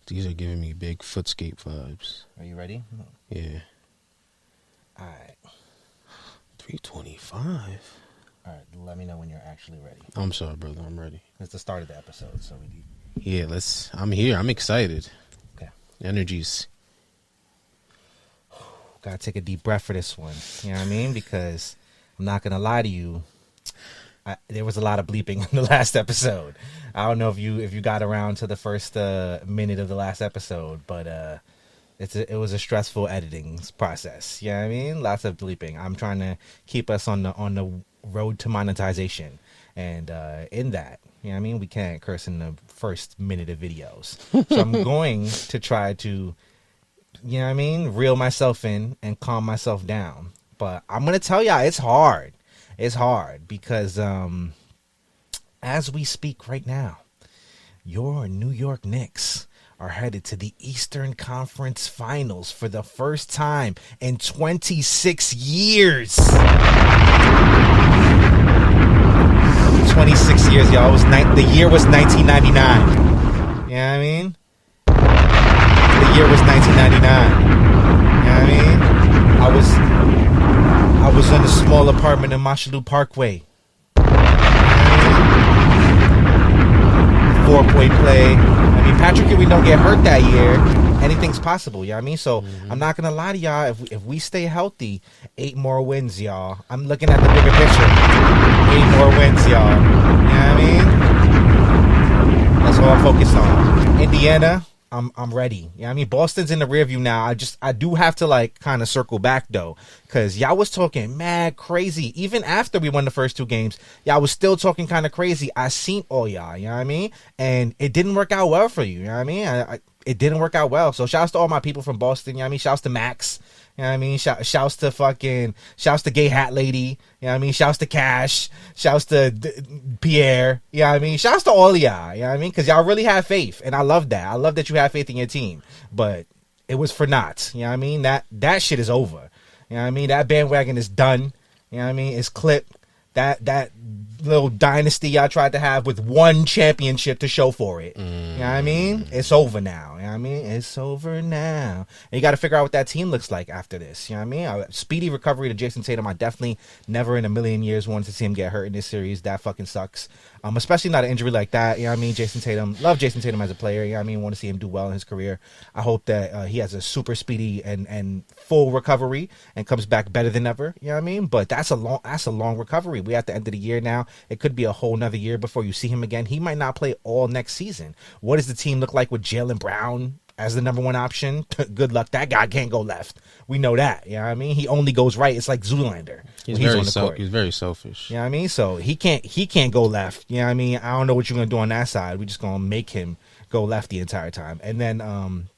These are giving me big footscape vibes. Are you ready? Yeah. All right. 325. All right. Let me know when you're actually ready. I'm sorry, brother. I'm ready. It's the start of the episode, so we need. Yeah, I'm here. I'm excited. Okay. Energies. Gotta take a deep breath for this one. You know what I mean? Because I'm not gonna lie to you. There was a lot of bleeping in the last episode. I don't know if you got around to the first minute of the last episode, but it was a stressful editing process. You know what I mean? Lots of bleeping. I'm trying to keep us on the road to monetization, and in that, you know what I mean, we can't curse in the first minute of videos. So I'm going to try to, you know what I mean, reel myself in and calm myself down. But I'm gonna tell y'all, it's hard. It's hard because as we speak right now, your New York Knicks are headed to the Eastern Conference Finals for the first time in 26 years. 26 years, y'all. The year was 1999. You know what I mean? The year was 1999. You know what I mean? I was in a small apartment in Mashalou Parkway. 4-point play. I mean, Patrick and we don't get hurt that year. Anything's possible, you know what I mean? So I'm not gonna lie to y'all. If we stay healthy, 8 more wins, y'all. I'm looking at the bigger picture. 8 more wins, y'all. You know what I mean? That's all I'm focused on. Indiana, I'm ready. You know what I mean? Boston's in the rear view now. I do have to like kind of circle back though, because y'all was talking mad crazy. Even after we won the first 2 games, y'all was still talking kind of crazy. I seen all y'all, you know what I mean? And it didn't work out well for you, you know what I mean? It didn't work out well. So shouts to all my people from Boston, you know what I mean? Shouts to Max, you know what I mean? Shouts to Gay Hat Lady, you know what I mean? Shouts to Cash, shouts to Pierre, you know what I mean? Shouts to all y'all, you know what I mean? Because y'all really have faith, and I love that. I love that you have faith in your team, but it was for naught, you know what I mean? That shit is over, you know what I mean? That bandwagon is done, you know what I mean? It's clipped. That little dynasty y'all tried to have with 1 championship to show for it. You know what I mean? It's over now. You know what I mean? It's over now. And you got to figure out what that team looks like after this. You know what I mean? Speedy recovery to Jason Tatum. I definitely never in a million years wanted to see him get hurt in this series. That fucking sucks. Especially not an injury like that. You know what I mean? Jason Tatum. Love Jason Tatum as a player. You know what I mean? Want to see him do well in his career. I hope that he has a super speedy and full recovery and comes back better than ever. You know what I mean? But that's a long recovery. We at the end of the year now. It could be a whole nother year before you see him again. He might not play all next season. What does the team look like with Jaylen Brown as the number 1 option? Good luck. That guy can't go left. We know that. You know what I mean? He only goes right. It's like Zoolander. He's very selfish. You know what I mean? So he can't go left. You know what I mean? I don't know what you're gonna do on that side. We're just gonna make him go left the entire time. And then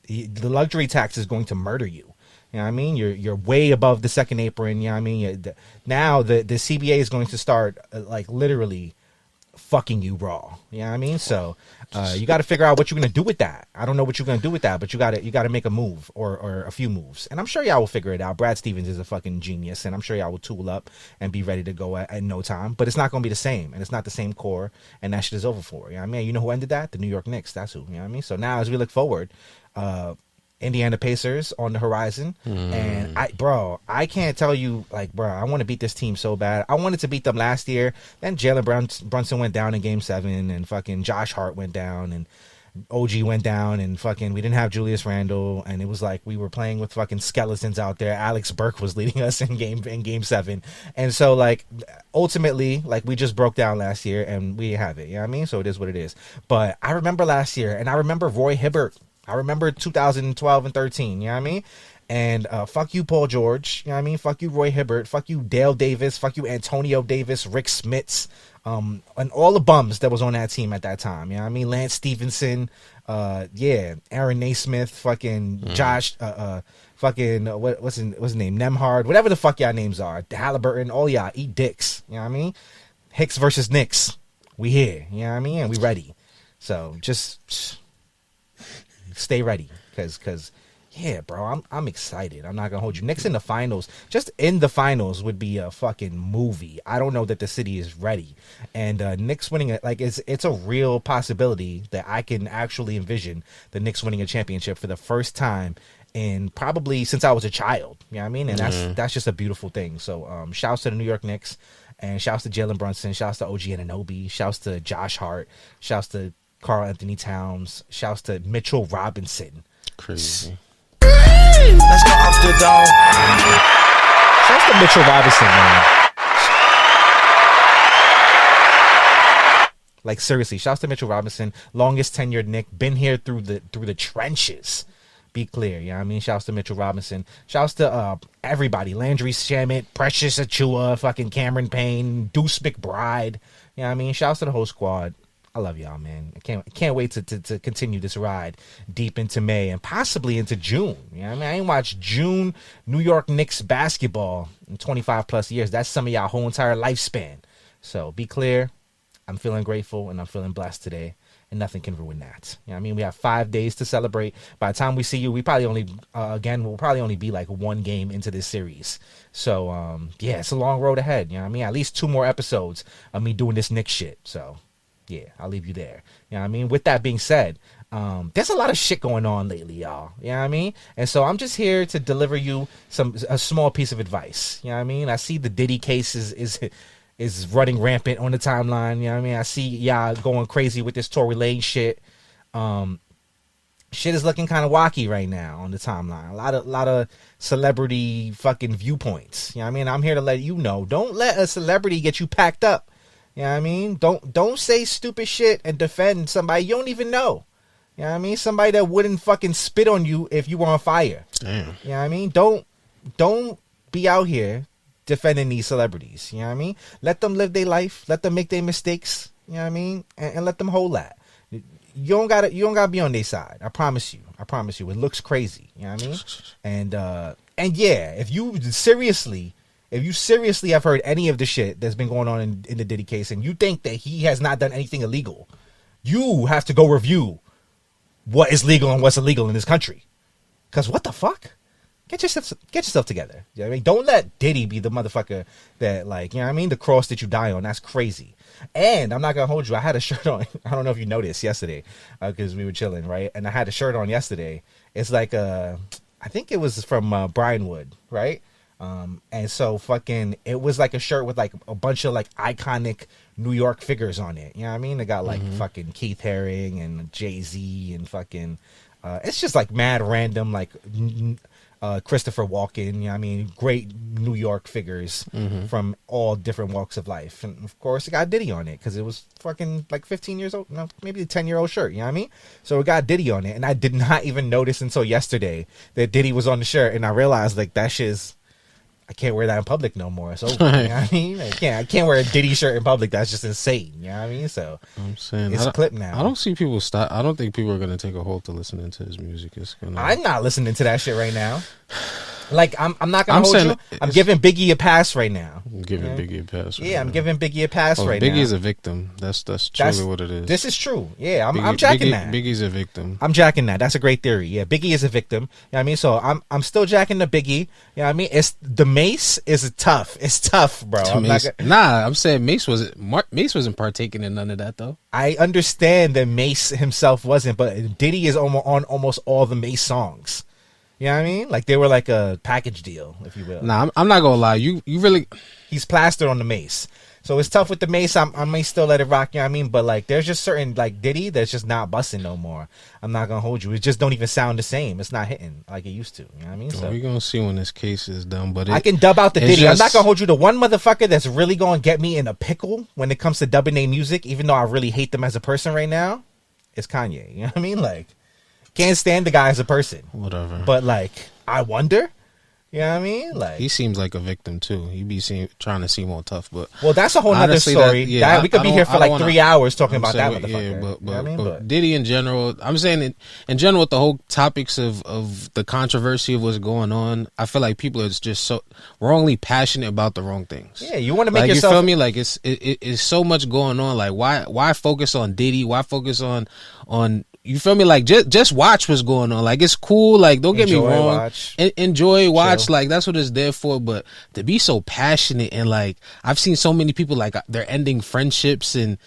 the luxury tax is going to murder you. You know what I mean? You're way above the second apron. You know what I mean? Now the CBA is going to start like literally fucking you raw. You know what I mean? So you got to figure out what you're going to do with that. I don't know what you're going to do with that, but you got to make a move or a few moves. And I'm sure y'all will figure it out. Brad Stevens is a fucking genius, and I'm sure y'all will tool up and be ready to go at no time. But it's not going to be the same, and it's not the same core, and that shit is over for. You know what I mean? You know who ended that? The New York Knicks. That's who. You know what I mean? So now as we look forward, Indiana Pacers on the horizon, and I can't tell you, like, I want to beat this team so bad. I wanted to beat them last year. Then Jalen Brunson went down in Game 7, and fucking Josh Hart went down, and OG went down, and fucking we didn't have Julius Randle, and it was like we were playing with fucking skeletons out there. Alex Burke was leading us in Game 7, and so like ultimately, like, we just broke down last year, and we have it. You know what I mean? So it is what it is. But I remember last year, and I remember Roy Hibbert. I remember 2012 and 13, you know what I mean? And fuck you, Paul George, you know what I mean? Fuck you, Roy Hibbert. Fuck you, Dale Davis. Fuck you, Antonio Davis, Rick Smits, and all the bums that was on that team at that time, you know what I mean? Lance Stevenson, Aaron Naismith, fucking Josh, fucking, what's his name? Nemhard, whatever the fuck y'all names are. Halliburton, all y'all, eat dicks, you know what I mean? Hicks versus Knicks. We here, you know what I mean? And we ready. So just stay ready, because Yeah, bro, I'm excited. I'm not gonna hold you. Knicks in the finals, just in the finals would be a fucking movie. I don't know that the city is ready, and Knicks winning it, like it's a real possibility that I can actually envision the Knicks winning a championship for the first time in probably since I was a child. You know what I mean? And that's just a beautiful thing. So shouts to the New York Knicks, and shouts to Jalen Brunson, shouts to OG Anunoby, shouts to Josh Hart, shouts to Karl Anthony Towns, shouts to Mitchell Robinson. Crazy. Let's go off the dome. Shouts to Mitchell Robinson, man. Like seriously, shouts to Mitchell Robinson, longest tenured Knick, been here through the trenches. Be clear, you know what I mean? Shouts to Mitchell Robinson. Shouts to everybody. Landry Shamet, Precious Achua, fucking Cameron Payne, Deuce McBride. You know what I mean? Shouts to the whole squad. I love y'all, man. I can't wait to continue this ride deep into May and possibly into June. You know what I mean? I ain't watched June New York Knicks basketball in 25 plus years. That's some of y'all whole entire lifespan. So be clear. I'm feeling grateful and I'm feeling blessed today, and nothing can ruin that. You know what I mean? We have 5 days to celebrate. By the time we see you, we probably only, we'll probably only be like one game into this series. So, yeah, it's a long road ahead. You know what I mean? At least 2 more episodes of me doing this Knicks shit. So, yeah, I'll leave you there. You know what I mean? With that being said, there's a lot of shit going on lately, y'all. You know what I mean? And so I'm just here to deliver you a small piece of advice. You know what I mean? I see the Diddy case is running rampant on the timeline. You know what I mean? I see y'all going crazy with this Tory Lanez shit. Shit is looking kind of wacky right now on the timeline. A lot of celebrity fucking viewpoints. You know what I mean? I'm here to let you know. Don't let a celebrity get you packed up. You know what I mean? Don't say stupid shit and defend somebody you don't even know. You know what I mean? Somebody that wouldn't fucking spit on you if you were on fire. Damn. You know what I mean? Don't be out here defending these celebrities. You know what I mean? Let them live their life. Let them make their mistakes. You know what I mean? And let them hold that. You don't gotta be on their side. I promise you. It looks crazy. You know what I mean? And yeah, if you seriously have heard any of the shit that's been going on in the Diddy case, and you think that he has not done anything illegal, you have to go review what is legal and what's illegal in this country. Because what the fuck? Get yourself together. You know what I mean? Don't let Diddy be the motherfucker that, like, you know what I mean? The cross that you die on. That's crazy. And I'm not going to hold you. I had a shirt on. I don't know if you noticed yesterday because we were chilling, right? And I had a shirt on yesterday. It's like, I think it was from Brian Wood, right? And so fucking, it was like a shirt with like a bunch of like iconic New York figures on it. You know what I mean? They got like fucking Keith Haring and Jay-Z and fucking, it's just like mad random, like Christopher Walken, you know what I mean? Great New York figures from all different walks of life. And of course it got Diddy on it because it was fucking like 15 years old, no, maybe a 10-year-old shirt, you know what I mean? So it got Diddy on it, and I did not even notice until yesterday that Diddy was on the shirt, and I realized like that shit's, I can't wear that in public no more. So you know what I mean? I can't wear a Diddy shirt in public. That's just insane. You know what I mean? So I'm saying it's a clip now. I don't see people stop. I don't think people are gonna take a hold to listening to his music. I'm not listening to that shit right now. Like I'm not gonna hold you. I'm giving Biggie a pass right now. I'm giving Biggie a pass. Yeah, I'm giving Biggie a pass right now. now. Biggie is a victim. That's truly what it is. This is true. Yeah, I'm jacking that. Biggie's a victim. I'm jacking that. That's a great theory. Yeah, Biggie is a victim. You know what I mean? So I'm still jacking the Biggie. You know what I mean? It's the Mace is tough. It's tough, bro. I'm saying Mace wasn't partaking in none of that though. I understand that Mace himself wasn't, but Diddy is on almost all the Mace songs. You know what I mean? Like they were like a package deal, if you will. Nah, I'm not gonna lie. You really, he's plastered on the Mace, so it's tough with the Mace. I may still let it rock. You know what I mean? But like, there's just certain like Diddy that's just not busting no more. I'm not gonna hold you. It just don't even sound the same. It's not hitting like it used to. You know what I mean? So we're gonna see when this case is done. But I can dub out the Diddy. I'm not gonna hold you. The one motherfucker that's really gonna get me in a pickle when it comes to dubbing their music, even though I really hate them as a person right now, is Kanye. You know what I mean? Like, can't stand the guy as a person. Whatever. But like, I wonder. You know what I mean? Like, he seems like a victim too. He be trying to seem all tough, but well, that's a whole nother story. We could be here for like 3 hours talking about that motherfucker. Yeah, but, you know what I mean? but Diddy in general, I'm saying in general, with the whole topics of the controversy of what's going on, I feel like people are just so wrongly passionate about the wrong things. Yeah, you want to make like, yourself. You feel me? Like it's so much going on. Like why focus on Diddy? Why focus on you feel me? Like just watch what's going on. Like it's cool. Like don't get me Enjoy, wrong. watch. Enjoy, watch. Chill. Like that's what it's there for. But to be so passionate and like I've seen so many people like they're ending friendships and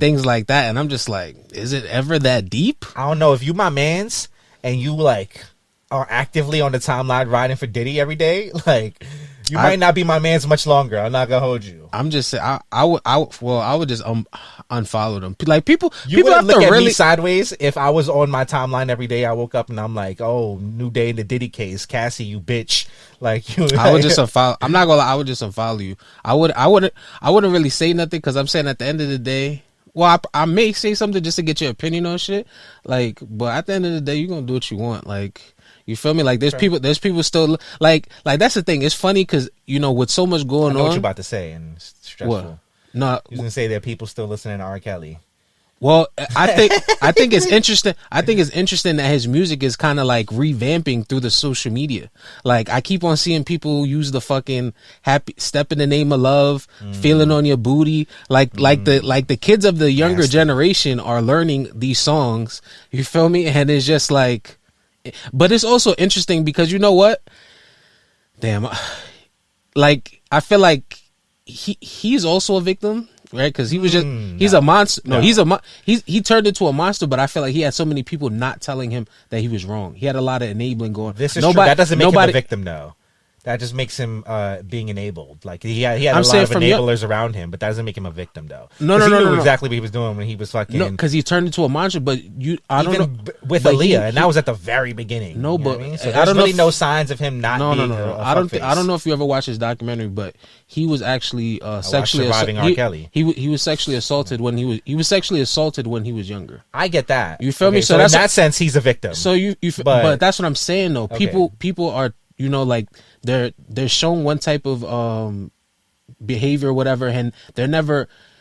things like that. And I'm just like, is it ever that deep? I don't know if you my mans and you like are actively on the timeline riding for Diddy every day. Like you might not be my mans much longer. I'm not gonna hold you. I'm just saying. I would just unfollow them. Like people You would have look to at really me sideways if I was on my timeline every day. I woke up and I'm like, oh, new day in the Diddy case, Cassie, you bitch. Like you. I would just unfollow. I'm not gonna lie. I would just unfollow you. I wouldn't really say nothing because I'm saying at the end of the day. Well, I may say something just to get your opinion on shit. Like, but at the end of the day, you're gonna do what you want. Like. You feel me? Like there's people still like that's the thing. It's funny because you know with so much going I know on. what you're about to say and it's stressful. What? No, you was gonna say there are people still listening to R. Kelly. Well, I think it's interesting. I think it's interesting that his music is kind of like revamping through the social media. Like I keep on seeing people use the fucking happy step in the name of love, feeling on your booty. Like the kids of the younger generation are learning these songs. You feel me? And it's just like. But it's also interesting because you know what? Damn, like I feel like he's also a victim, right? Because he was just he's a monster. No, he turned into a monster. But I feel like he had so many people not telling him that he was wrong. He had a lot of enabling going. This is true. That doesn't make him a victim, though. That just makes him being enabled. Like he had a lot of enablers around him, but that doesn't make him a victim, though. No. He knew exactly what he was doing when he was fucking. No, because he turned into a monster. But I don't know with Aaliyah, and that was at the very beginning. No, but I mean? So there's really no signs of him not. No. Being I don't know if you ever watched his documentary, but he was actually sexually surviving R. Kelly. He was sexually assaulted when he was sexually assaulted when he was younger. I get that. You feel me? So in that sense, he's a victim. So but that's what I'm saying though. People are like. They're shown one type of behavior or whatever, and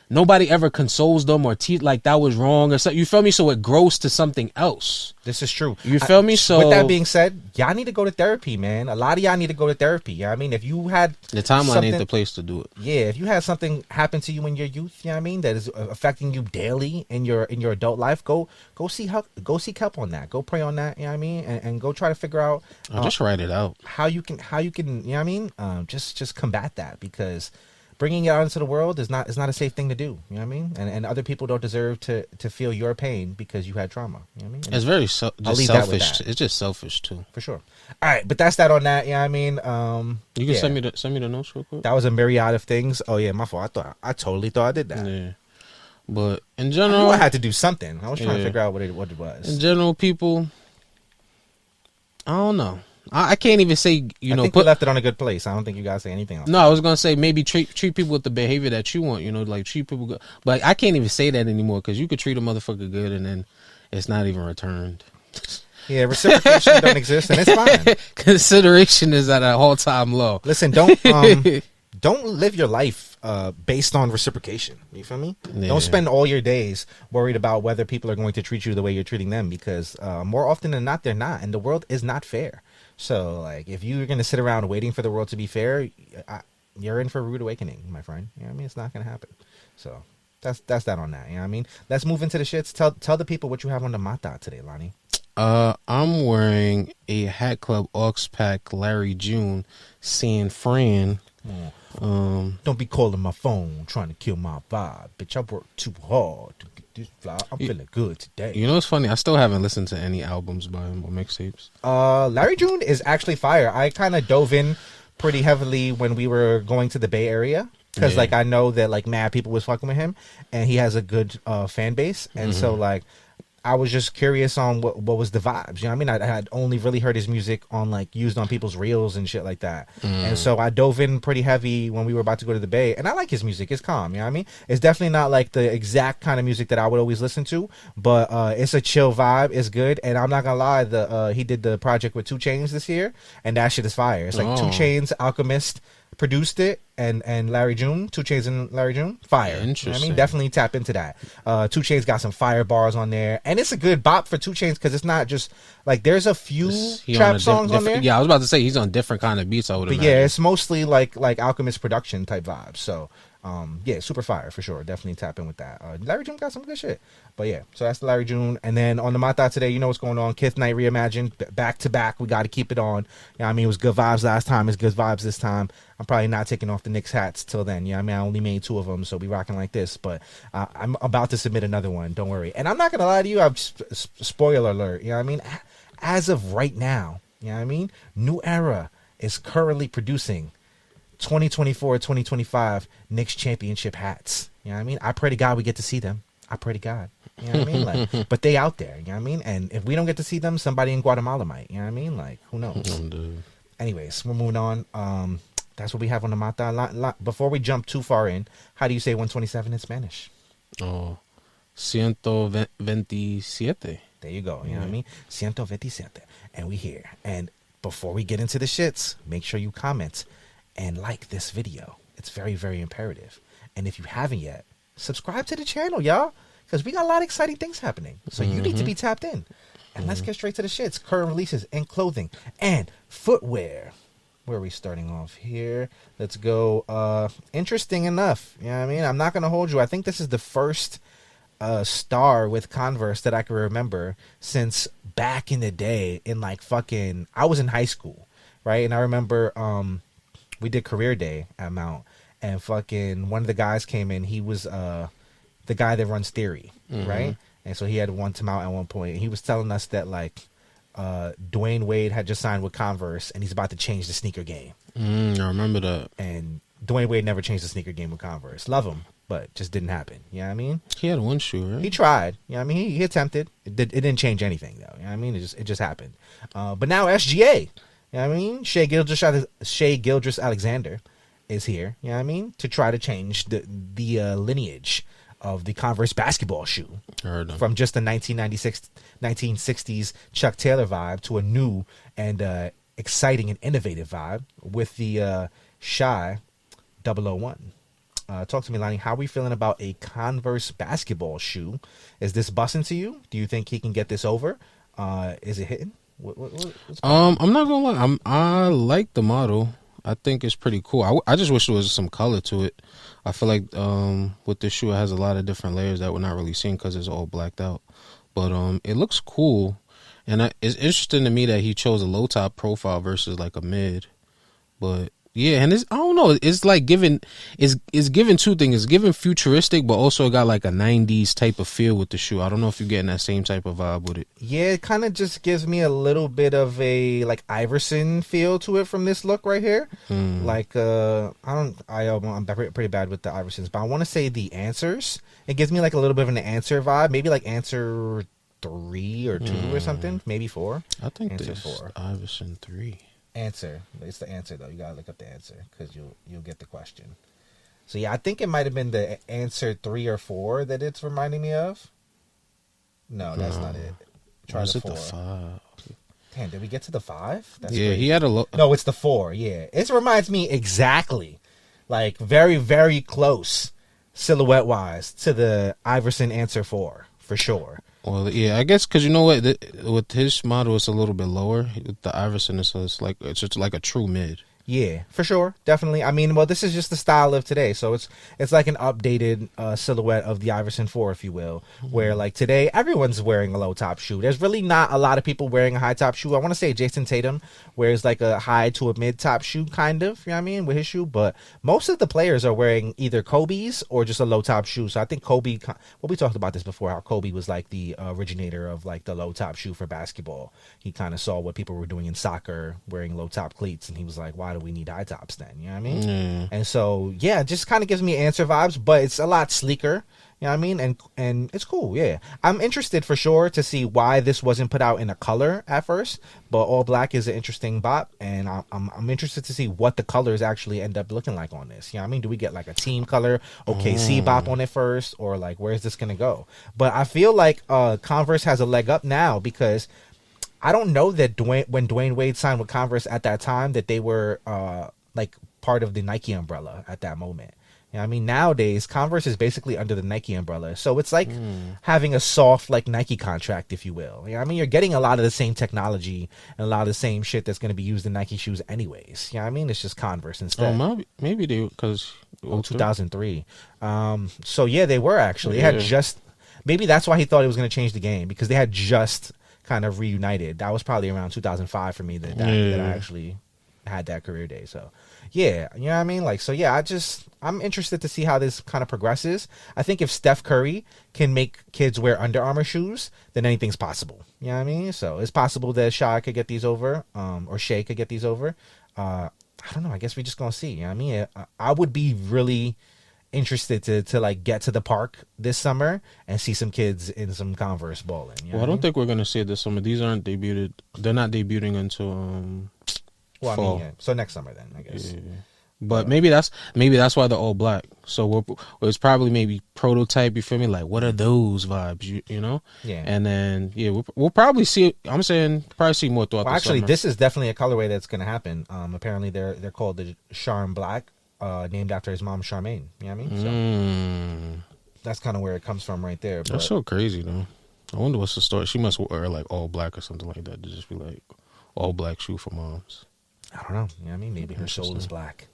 nobody ever consoles them or like that was wrong or something. You feel me? So it grows to something else. This is true. You feel me? So with that being said, y'all need to go to therapy, man. A lot of y'all need to go to therapy. You know what I mean? If you had the timeline ain't the place to do it. Yeah, if you had something happen to you in your youth, you know what I mean, that is affecting you daily in your adult life, go seek help on that. Go pray on that, you know what I mean? And go try to figure out just write it out. How you can, you know what I mean? Just combat that, because bringing it out into the world is not a safe thing to do. You know what I mean? And other people don't deserve to feel your pain because you had trauma. You know what I mean? And it's very selfish. It's just selfish too, for sure. All right, but that's that on that. You know what I mean? You can send me the notes real quick. That was a myriad of things. Oh yeah, my fault. I totally thought I did that. Yeah, but in general, I had to do something. I was trying to figure out what it was. In general, people, I don't know. I can't even say, I think we left it on a good place. I don't think you guys say anything else. No, I was gonna say maybe treat people with the behavior that you want. Like treat people good. But I can't even say that anymore because you could treat a motherfucker good and then it's not even returned. Yeah, reciprocation don't exist and it's fine. Consideration is at an all-time low. Listen, don't live your life based on reciprocation. You feel me? Yeah. Don't spend all your days worried about whether people are going to treat you the way you're treating them, because more often than not, they're not, and the world is not fair. So, like, if you're going to sit around waiting for the world to be fair, you're in for a rude awakening, my friend. You know what I mean? It's not going to happen. So, that's that on that. You know what I mean? Let's move into the shits. Tell the people what you have on the mata today, Lani. I'm wearing a Hatclub Aux Pack Larry June San Fran. Don't be calling my phone trying to kill my vibe. Bitch, I worked too hard to get this fly. I'm feeling good today. You know what's funny? I still haven't listened to any albums by him or mixtapes. Larry June is actually fire. I kind of dove in pretty heavily when we were going to the Bay Area, because like I know that like mad people was fucking with him, and he has a good fan base, and so like I was just curious on what was the vibes. You know what I mean? I had only really heard his music on like used on people's reels and shit like that. And so I dove in pretty heavy when we were about to go to the Bay. And I like his music. It's calm. You know what I mean? It's definitely not like the exact kind of music that I would always listen to, but it's a chill vibe. It's good. And I'm not gonna lie, he did the project with 2 Chainz this year, and that shit is fire. It's like 2 Chainz, Alchemist produced it, and Larry June, 2 Chainz and Larry June, fire. Interesting. You know what I mean? Definitely tap into that. 2 Chainz got some fire bars on there, and it's a good bop for 2 Chainz, because it's not just like there's a few trap songs on there. Yeah, I was about to say he's on different kind of beats. I would imagine. Yeah, it's mostly like Alchemist production type vibes. So Yeah, super fire for sure. Definitely tap in with that. Larry June got some good shit. But yeah, so that's the Larry June. And then on the Mata today, you know what's going on. Kith Night Reimagined, back to back. We got to keep it on. Yeah, I mean, it was good vibes last time. It's good vibes this time. I'm probably not taking off the Knicks hats till then. Yeah, I mean, I only made 2 of them, so we rocking like this. But I'm about to submit another one. Don't worry. And I'm not gonna lie to you. Spoiler alert. You know what I mean? As of right now, you know what I mean? New Era is currently producing 2024-2025 Knicks championship hats. You know what I mean? I pray to God we get to see them. I pray to God. You know what I mean? Like, but they out there. You know what I mean? And if we don't get to see them, somebody in Guatemala might. You know what I mean? Like, who knows? Anyways, we're moving on. That's what we have on the Mata. Before we jump too far in, how do you say 127 in Spanish? Oh, 127. There you go. You know what I mean? 127. And we here. And before we get into the shits, make sure you comment and like this video. It's very, very imperative. And if you haven't yet, subscribe to the channel, y'all, because we got a lot of exciting things happening. So you need to be tapped in. And let's get straight to the shits. Current releases in clothing and footwear. Where are we starting off here? Let's go. Interesting enough. You know what I mean? I'm not going to hold you. I think this is the first star with Converse that I can remember since back in the day in like fucking, I was in high school, right? And I remember we did career day at Mount, and fucking one of the guys came in. He was the guy that runs Theory, right? And so he had one to Mount at one point, and he was telling us that like Dwayne Wade had just signed with Converse, and he's about to change the sneaker game. I remember that. And Dwayne Wade never changed the sneaker game with Converse. Love him, but just didn't happen. You know what I mean? He had one shoe, right? He tried. You know what I mean? He attempted. It didn't change anything, though. You know what I mean? It just happened. But now SGA. You know what I mean? Shai Gilgeous Alexander is here, you know what I mean, to try to change the lineage of the Converse basketball shoe from just the 1960s Chuck Taylor vibe to a new and exciting and innovative vibe with the SHAI 001. Talk to me, Lani. How are we feeling about a Converse basketball shoe? Is this busting to you? Do you think he can get this over? Is it hitting? I'm not gonna lie. I like the model. I think it's pretty cool. I just wish there was some color to it. I feel like with this shoe, it has a lot of different layers that we're not really seeing because it's all blacked out. But it looks cool, and it's interesting to me that he chose a low top profile versus like a mid. But yeah, and I don't know. It's like giving two things. It's giving futuristic, but also got like a 90s type of feel with the shoe. I don't know if you're getting that same type of vibe with it. Yeah, it kind of just gives me a little bit of a like Iverson feel to it from this look right here. Like I'm pretty bad with the Iversons, but I want to say the Answers. It gives me like a little bit of an Answer vibe, maybe like Answer 3 or 2 or something, maybe 4. I think Answer this 4. Iverson 3. Answer. It's the Answer though. You gotta look up the Answer because you'll get the question. So yeah, I think it might have been the Answer 3 or 4 that it's reminding me of. No, that's not it. Try the 4. The 5? Damn, did we get to the 5? That's yeah, crazy. He had a No, it's the 4. Yeah, it reminds me exactly, like very very close silhouette wise to the Iverson Answer 4 for sure. Well, yeah, I guess because you know what, with his model, it's a little bit lower. With the Iverson, it's just like a true mid. Yeah, for sure, definitely. I mean, well, this is just the style of today, so it's like an updated silhouette of the Iverson 4, if you will, where like today everyone's wearing a low top shoe. There's really not a lot of people wearing a high top shoe. I want to say Jason Tatum wears like a high to a mid top shoe, kind of, you know what I mean, with his shoe, but most of the players are wearing either Kobe's or just a low top shoe. So I think Kobe, well, we talked about this before, how Kobe was like the originator of like the low top shoe for basketball. He kind of saw what people were doing in soccer, wearing low top cleats, and he was like, why do we need high tops then? You know what I mean? And so yeah, it just kind of gives me Answer vibes, but it's a lot sleeker, you know what I mean? And it's cool. Yeah, I'm interested for sure to see why this wasn't put out in a color at first, but all black is an interesting bop, and I'm interested to see what the colors actually end up looking like on this. You know what I mean? Do we get like a team color OKC bop on it first, or like where's this gonna go? But I feel like Converse has a leg up now, because I don't know that when Dwayne Wade signed with Converse at that time that they were like part of the Nike umbrella at that moment. You know what I mean? Nowadays, Converse is basically under the Nike umbrella. So it's like having a soft, like, Nike contract, if you will. You know what I mean? You're getting a lot of the same technology and a lot of the same shit that's going to be used in Nike shoes anyways. You know what I mean? It's just Converse instead. Oh, maybe they, because... 2003. So, yeah, they were actually. They had just... Maybe that's why he thought it was going to change the game, because they had just kind of reunited. That was probably around 2005 for me that I actually had that career day. So, yeah, you know what I mean? Like, so, yeah, I'm interested to see how this kind of progresses. I think if Steph Curry can make kids wear Under Armour shoes, then anything's possible. You know what I mean? So it's possible that SHAI could get these over, or SHAI could get these over. I don't know. I guess we're just going to see. You know what I mean? I would be really interested to like get to the park this summer and see some kids in some Converse balling. You know I don't think we're going to see it this summer. These aren't debuted. They're not debuting until well, fall. I mean, yeah. So next summer then, I guess. Yeah. But maybe that's why they're all black. So it's probably maybe prototype. You feel me? Like, what are those vibes? You know? Yeah. And then we'll probably see. I'm saying probably see more throughout. Well, the actually, summer. this is definitely a colorway that's going to happen. Apparently, they're called the Charm Black, named after his mom Charmaine. You know what I mean? So that's kind of where it comes from, right there. But that's so crazy, though. I wonder what's the story. She must wear like all black or something like that to just be like all black shoe for moms. I don't know. You know what I mean? Maybe her soul is black.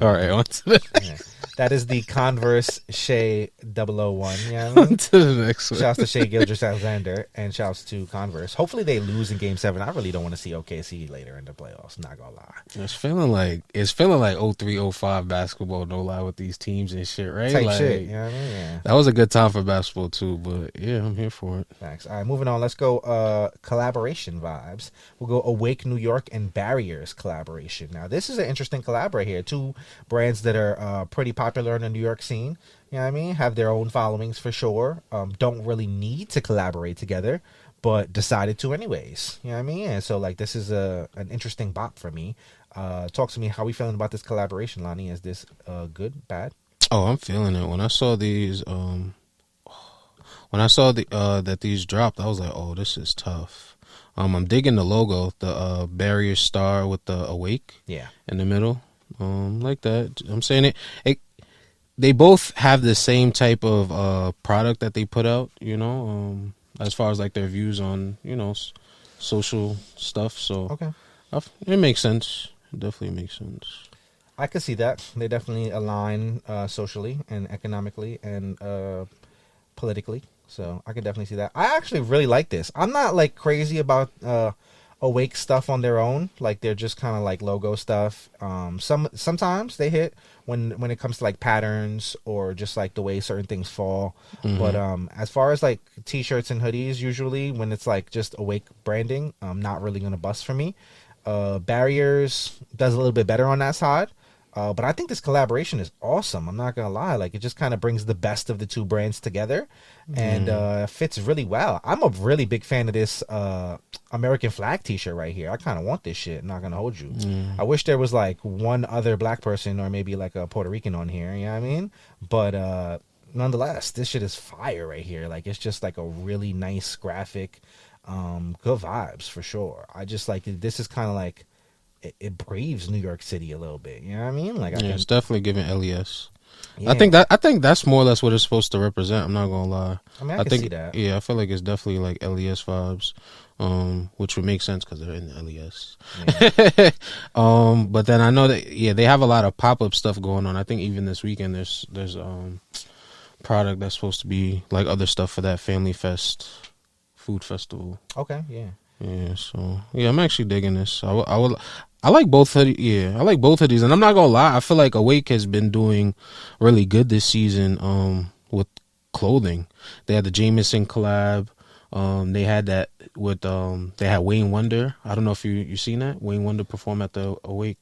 All right, on to the Yeah. That is the Converse SHAI 001. You know what I mean? on to the next one. Shouts to Shea Gilgeous-Alexander and shouts to Converse. Hopefully they lose in Game 7. I really don't want to see OKC later in the playoffs. Not gonna lie. It's feeling like 03-05 basketball, no lie, with these teams and shit, right? Type like, shit. You know what I mean? Yeah. That was a good time for basketball too, but yeah, I'm here for it. Thanks. All right, moving on. Let's go collaboration vibes. We'll go Awake New York and Barriers collaboration. Now, this is an interesting collab right here. Two brands that are pretty popular in the New York scene. You know what I mean? Have their own followings for sure. Don't really need to collaborate together, but decided to anyways. You know what I mean? And so, like, this is an interesting bop for me. Talk to me. How we feeling about this collaboration, Lani? Is this good, bad? Oh, I'm feeling it. When I saw these, that these dropped, I was like, oh, this is tough. I'm digging the logo, the barrier star with the awake in the middle. Like that. I'm saying it. They both have the same type of product that they put out, you know, as far as like their views on, you know, social stuff. So okay, it makes sense. It definitely makes sense. I could see that. They definitely align socially and economically and politically. So I could definitely see that. I actually really like this. I'm not like crazy about Awake stuff on their own. Like, they're just kind of like logo stuff. Sometimes they hit when it comes to like patterns or just like the way certain things fall. But as far as like t-shirts and hoodies, usually when it's like just Awake branding, not really gonna bust for me. Barriers does a little bit better on that side. But I think this collaboration is awesome. I'm not gonna lie. Like, it just kind of brings the best of the two brands together, and fits really well. I'm a really big fan of this American flag T-shirt right here. I kind of want this shit. Not gonna hold you. I wish there was like one other black person or maybe like a Puerto Rican on here. You know what I mean? But nonetheless, this shit is fire right here. Like, it's just like a really nice graphic. Good vibes for sure. I just like it. This is kind of like. It braves New York City a little bit. You know what I mean? Like, it's definitely giving LES. Yeah. I think that's more or less what it's supposed to represent. I'm not gonna lie. I mean, I can see that. Yeah, I feel like it's definitely like LES vibes, which would make sense because they're in the LES. Yeah. But then I know that they have a lot of pop up stuff going on. I think even this weekend there's product that's supposed to be like other stuff for that Family Fest food festival. Okay, yeah. Yeah, so I'm actually digging this. I like both of I like both of these, and I'm not gonna lie, I feel like Awake has been doing really good this season with clothing. They had the Jameson collab. They had that with they had Wayne Wonder. I don't know if you seen that. Wayne Wonder perform at the Awake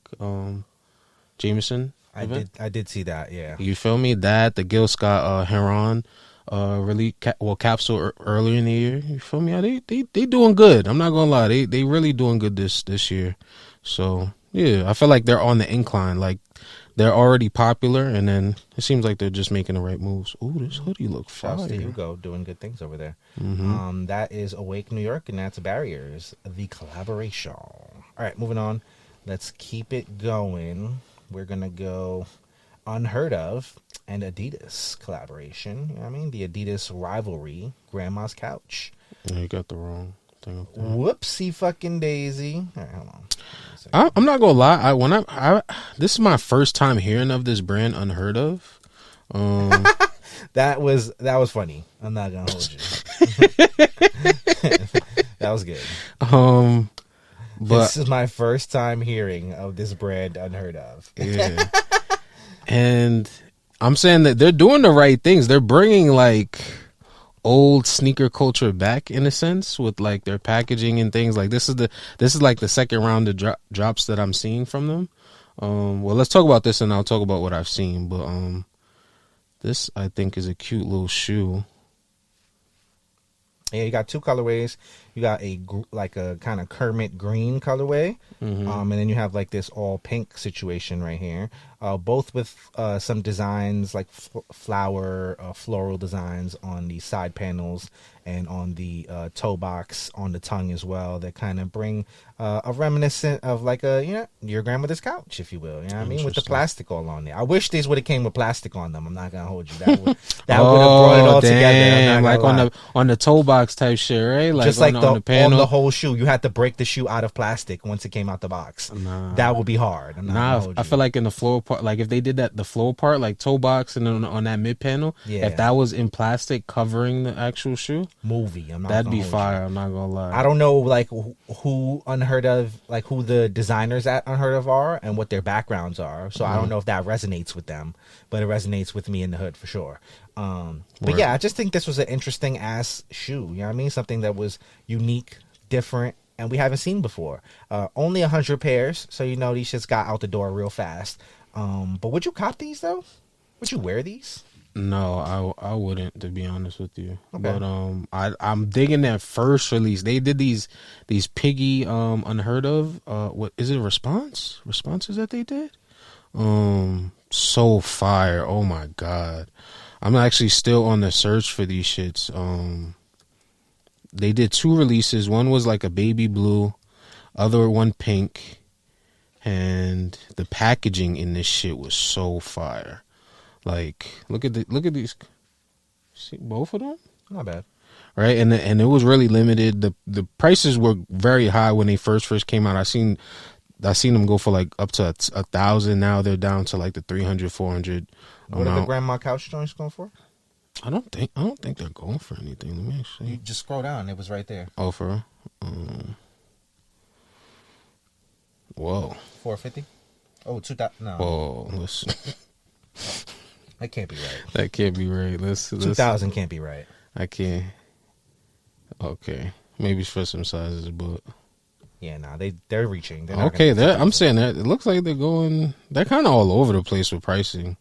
Jameson event. I did see that, yeah. You feel me? That the Gil Scott Heron really capsule earlier in the year. You feel me? They doing good. I'm not gonna lie, they really doing good this year. So yeah, I feel like they're on the incline. Like, they're already popular, and then it seems like they're just making the right moves. Ooh, this hoodie look fire. Shouts to Hugo doing good things over there. That is Awake New York, and that's Barriers, the collaboration. All right, moving on. Let's keep it going. We're gonna go Unheard of and Adidas collaboration. You know what I mean? The Adidas Rivalry, Grandma's Couch. Yeah, you got the wrong thing up there. Whoopsie fucking daisy. All right, hold on. I'm not gonna lie. This is my first time hearing of this brand, Unheard of. That was funny. I'm not gonna hold you. That was good. But this is my first time hearing of this brand, Unheard of. Yeah. And I'm saying that they're doing the right things. They're bringing like old sneaker culture back in a sense with like their packaging and things. Like this is like the second round of drops that I'm seeing from them. Well, let's talk about this and I'll talk about what I've seen. But this I think is a cute little shoe. Yeah, you got two colorways. You got a kind of Kermit green colorway, and then you have like this all pink situation right here. Both with some designs like floral designs on the side panels and on the toe box on the tongue as well. That kind of bring a reminiscent of like your grandmother's couch, if you will. You know what I mean? With the plastic all on there. I wish these would have came with plastic on them. I'm not gonna hold you. That would have brought it all together. Like on the toe box type shit, right? Like just like on the panel. On the whole shoe, you had to break the shoe out of plastic once it came out the box. Nah. That would be hard. I feel like in the floor part, like if they did that, the floor part, like toe box and then on that mid panel, if that was in plastic covering the actual shoe, that'd be fire. I'm not gonna lie. I don't know like who Unheard of, like who the designers at Unheard of are and what their backgrounds are. So I don't know if that resonates with them, but it resonates with me in the hood for sure. But yeah, I just think this was an interesting ass shoe. You know what I mean? Something that was unique, different, and we haven't seen before. Only 100 pairs, so these shits got out the door real fast. But would you cop these though? Would you wear these? No, I wouldn't, to be honest with you. Okay. But I'm digging that first release. They did these piggy Unheard of. What is it? Responses that they did. So fire! Oh my god, I'm actually still on the search for these shits. They did 2 releases. One was like a baby blue, other one pink, and the packaging in this shit was so fire. Like, look at these. See both of them? Not bad. Right, and it was really limited. The prices were very high when they first came out. I seen them go for like up to 1,000. Now they're down to like the 300, 400. What are the grandma couch joints going for? I don't think they're going for anything. Let me see. You just scroll down. It was right there. Oh, for real? Whoa. 450. Oh, 2,000. No. Whoa. Listen. That can't be right. That can't be right. 2,000 can't be right. I can't. Okay. Maybe it's for some sizes, but yeah, nah, they're reaching. They're okay, I'm saying that it looks like they're kind of all over the place with pricing.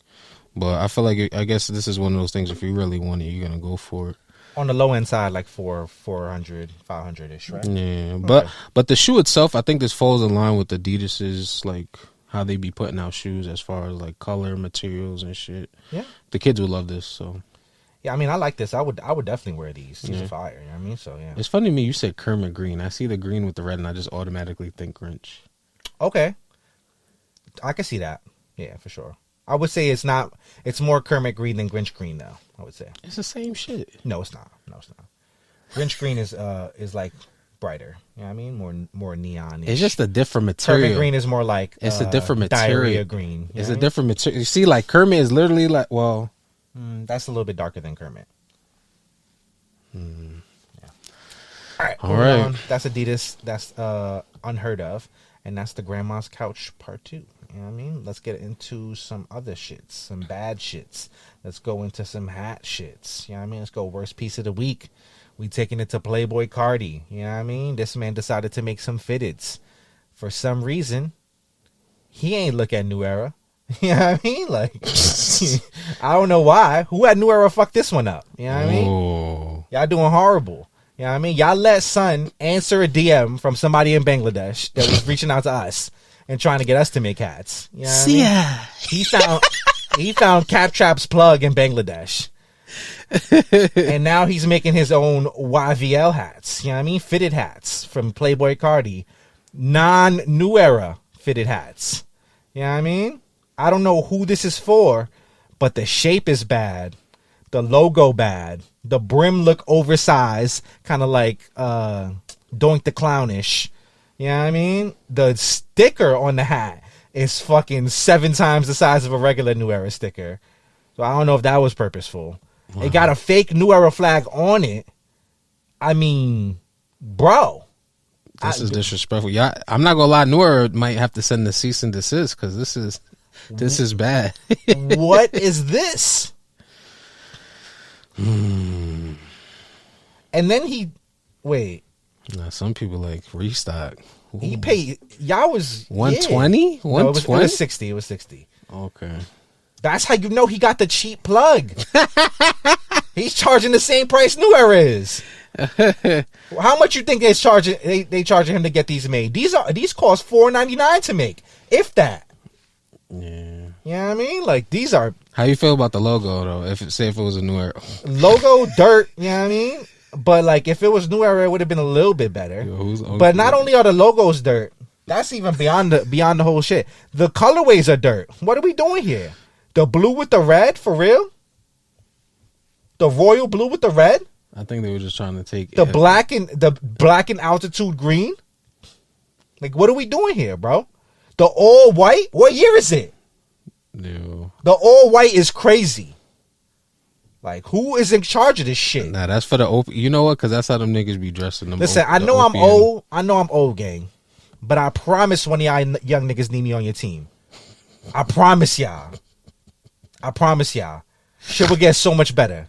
But I feel like I guess this is one of those things. If you really want it, you're gonna go for it. On the low end side, like 400, 500-ish, right? Yeah, okay. but the shoe itself, I think this falls in line with Adidas's like how they be putting out shoes as far as like color, materials, and shit. Yeah, the kids would love this. So yeah, I mean, I like this. I would definitely wear these. These are fire. You know what I mean? So yeah, it's funny to me. You said Kermit green. I see the green with the red, and I just automatically think Grinch. Okay, I can see that. Yeah, for sure. I would say it's not. It's more Kermit green than Grinch green, though. I would say it's the same shit. No, it's not. Grinch green is like brighter. You know what I mean? More neon. It's just a different material. Kermit green is more like it's a different material. Diarrhea green. It's a different material. You see, like Kermit is literally like that's a little bit darker than Kermit. Yeah. All right. That's Adidas. That's Unheard of, and that's the Grandma's Couch Part 2. You know what I mean? Let's get into some other shits, some bad shits. Let's go into some hat shits. You know what I mean? Let's go worst piece of the week. We taking it to Playboi Carti. You know what I mean? This man decided to make some fitteds. For some reason, he ain't look at New Era. You know what I mean? Like, I don't know why. Who at New Era fucked this one up? You know what I mean? Y'all doing horrible. You know what I mean? Y'all let Son answer a DM from somebody in Bangladesh that was reaching out to us and trying to get us to make hats. You know what I mean? He found Cap Trap's plug in Bangladesh. And now he's making his own YVL hats. You know what I mean? Fitted hats from Playboi Carti. Non-New Era fitted hats. You know what I mean? I don't know who this is for, but the shape is bad. The logo bad. The brim look oversized, kind of like Doink the Clownish. You know what I mean? The sticker on the hat is fucking 7 times the size of a regular New Era sticker. So I don't know if that was purposeful. Wow. It got a fake New Era flag on it. I mean, bro. This is disrespectful. Yeah, I'm not gonna lie. New Era might have to send the cease and desist because this is bad. What is this? And then Nah, some people like restock. Ooh. He paid. Y'all was 120. Yeah. No, it was 60. It was 60. Okay. That's how you know he got the cheap plug. He's charging the same price New Era is. How much you think they're charging? They charging him to get these made. These cost $4.99 to make, if that. Yeah. You know what I mean? Like these are. How you feel about the logo though? If it was a New Era logo, dirt. You know what I mean? But like if it was New Era, it would have been a little bit better. But not only are the logos dirt, that's even beyond the whole shit. The colorways are dirt. What are we doing here? The blue with the red, for real? The royal blue with the red? I think they were just trying to take the black and altitude green. Like, what are we doing here, bro? The all white. What year is it? No. The all white is crazy. Like, who is in charge of this shit? Nah, that's for the you know what? Because that's how them niggas be dressing them. Listen, I know I'm old. I know I'm old, gang. But I promise one of y'all young niggas need me on your team. I promise y'all. Shit will get so much better.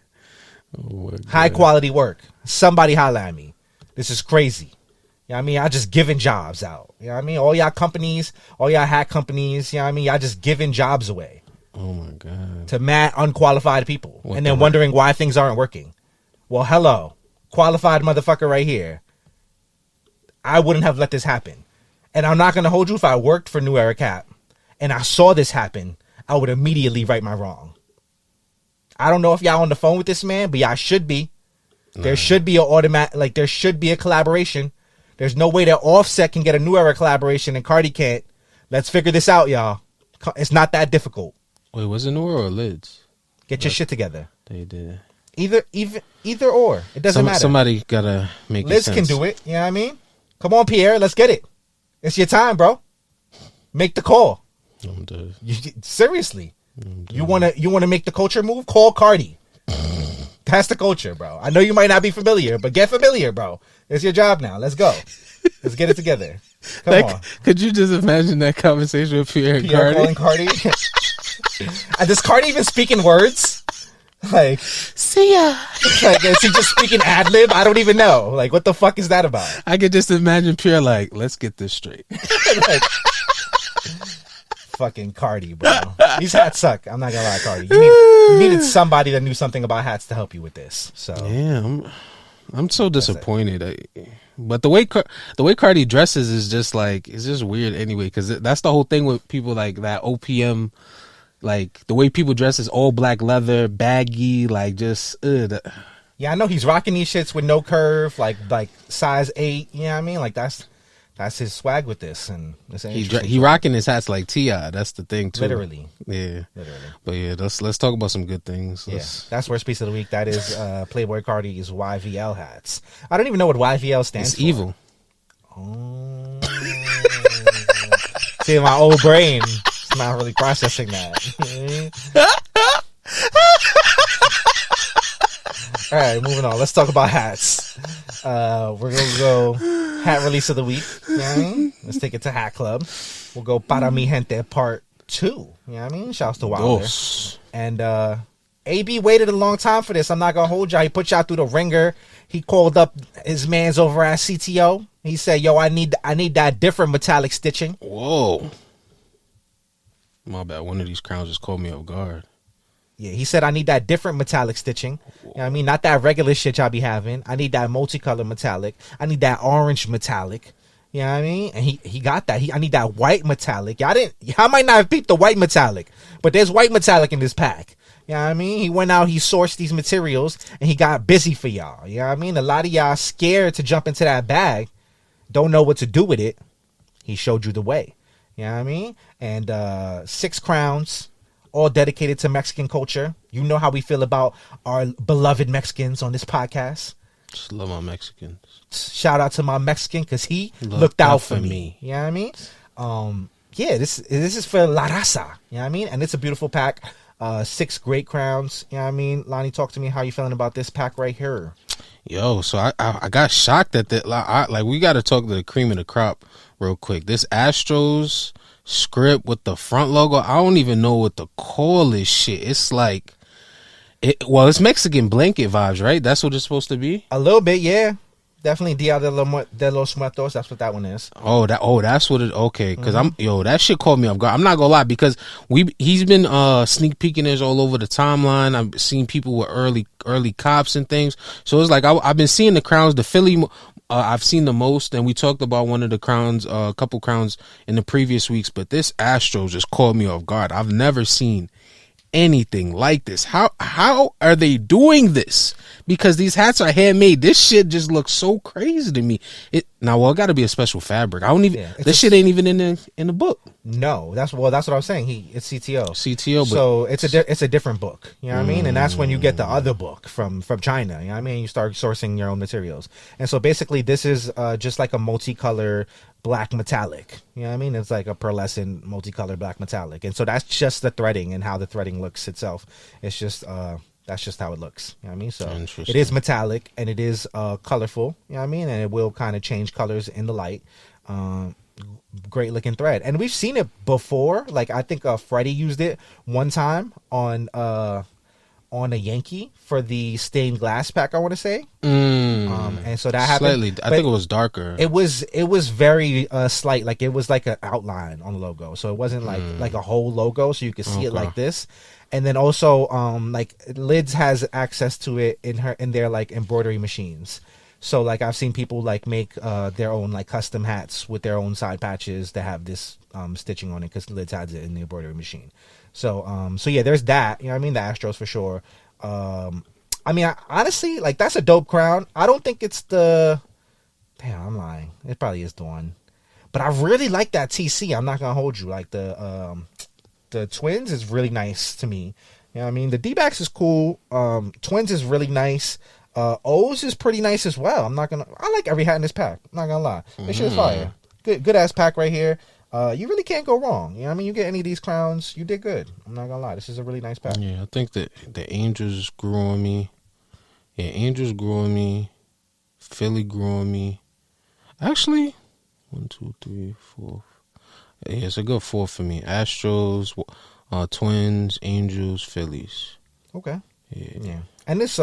Oh, high quality work. Somebody holla at me. This is crazy. You know what I mean? I just giving jobs out. You know what I mean? All y'all companies, all y'all hat companies, you know what I mean? Y'all just giving jobs away. Oh my God. To mad unqualified people. And then wondering why things aren't working. Well, hello. Qualified motherfucker right here. I wouldn't have let this happen. And I'm not going to hold you. If I worked for New Era Cap and I saw this happen, I would immediately right my wrong. I don't know if y'all on the phone with this man, but y'all should be. There should be there should be a collaboration. There's no way that Offset can get a New Era collaboration and Carti can't. Let's figure this out, y'all. It's not that difficult. Wait, was it New Era or Lids? Get your shit together. They did. Either or. It doesn't matter. Somebody gotta make it Liz sense. can do it. You know what I mean? Come on, Pierre. Let's get it. It's your time, bro. Make the call. I'm dead. Seriously. You wanna make the culture move? Call Carti. That's the culture, bro. I know you might not be familiar, but get familiar, bro. It's your job now. Let's go. Let's get it together. Come on. Could you just imagine that conversation with Pierre and Pierre Carti? calling Carti. Does Carti even speak in words? Like, see ya. Like, is he just speaking ad lib? I don't even know. Like, what the fuck is that about? I could just imagine Pierre like, let's get this straight. Like, fucking Carti, bro. These hats suck. I'm not gonna lie, Carti. You needed somebody that knew something about hats to help you with this. So yeah, I'm so disappointed. But the way Carti dresses is just like, it's just weird anyway. Because that's the whole thing with people like that OPM. Like the way people dress is all black leather, baggy, like just. Yeah, I know he's rocking these shits with no curve, like size 8. You know what I mean? Like that's his swag with this, and he rocking his hats like T.I. That's the thing too. Literally, yeah, literally. But yeah, let's talk about some good things. That's worst piece of the week. That is Playboi Carti's YVL hats. I don't even know what YVL stands for. Evil. Oh, see, my old brain is not really processing that. All right, moving on. Let's talk about hats. We're gonna go hat release of the week. You know what I mean? Let's take it to Hatclub. We'll go Para Mi Gente Part 2. You know what I mean? Shouts to Wilder. And AB waited a long time for this. I'm not gonna hold y'all. He put y'all through the ringer. He called up his mans over at CTO. He said, "Yo, I need that different metallic stitching." Whoa. My bad. One of these crowns just caught me off guard. Yeah, he said, I need that different metallic stitching. You know what I mean? Not that regular shit y'all be having. I need that multicolor metallic. I need that orange metallic. You know what I mean? And he got that. I need that white metallic. Y'all might not have peeped the white metallic, but there's white metallic in this pack. You know what I mean? He went out, he sourced these materials, and he got busy for y'all. You know what I mean? A lot of y'all scared to jump into that bag, don't know what to do with it. He showed you the way. You know what I mean? And 6 crowns, all dedicated to Mexican culture. You know how we feel about our beloved Mexicans on this podcast. Just love my Mexicans. Shout out to my Mexican because he looked out for me. You know what I mean? Yeah, this is for La Raza. You know what I mean? And it's a beautiful pack. 6 great crowns. You know what I mean? Lani, talk to me. How you feeling about this pack right here? Yo, so I got shocked at that. Like, we got to talk to the cream of the crop real quick. This Astros script with the front logo, I don't even know what to call this shit. It's like, it's Mexican blanket vibes, right? That's what it's supposed to be? A little bit, yeah. Definitely Dia de los Muertos. That's what that one is. That's what it. Okay, because that shit caught me off guard. I'm not gonna lie, because he's been sneak peeking this all over the timeline. I've seen people with early cops and things. So it's like I've been seeing the crowns. The Philly, I've seen the most, and we talked about one of the crowns, a couple crowns in the previous weeks. But this Astros just caught me off guard. I've never seen anything like this. How are they doing this? Because these hats are handmade. This shit just looks so crazy to me. It got to be a special fabric. I don't even. Yeah, this shit ain't even in the book. No, that's what I was saying. It's CTO. CTO. So it's a different book. You know what I mean? And that's when you get the other book from China. You know what I mean? You start sourcing your own materials. And so basically, this is just like a multicolor black metallic. You know what I mean? It's like a pearlescent multicolor black metallic. And so that's just the threading and how the threading looks itself. It's just that's just how it looks. You know what I mean? So it is metallic and it is colorful. You know what I mean? And it will kind of change colors in the light. Great looking thread. And we've seen it before. Like, I think Freddie used it one time on a Yankee for the stained glass pack, I want to say. And so that happened. Slightly, I think it was darker. It was very slight. Like, it was like an outline on the logo. So it wasn't like a whole logo, so you could see it like this. And then also, like, Lids has access to it in their like embroidery machines. So like, I've seen people like make their own like custom hats with their own side patches that have this stitching on it, because Lids has it in the embroidery machine. So yeah, there's that. You know what I mean? The Astros for sure. I mean, honestly, like, that's a dope crown. I don't think it's the. Damn, I'm lying. It probably is the one. But I really like that TC. I'm not gonna hold you. Like, the Twins is really nice to me. You know what I mean? The D-backs is cool. Twins is really nice. O's is pretty nice as well. I like every hat in this pack. I'm not gonna lie. This shit is fire. Good ass pack right here. You really can't go wrong. You know what I mean? You get any of these crowns, you did good. I'm not gonna lie. This is a really nice pack. Yeah, I think that the Angels grew on me. Yeah, Angels grew on me. Philly grew on me. Actually, 1, 2, 3, 4. Yeah, it's a good 4 for me. Astros, Twins, Angels, Phillies. Okay. Yeah. And this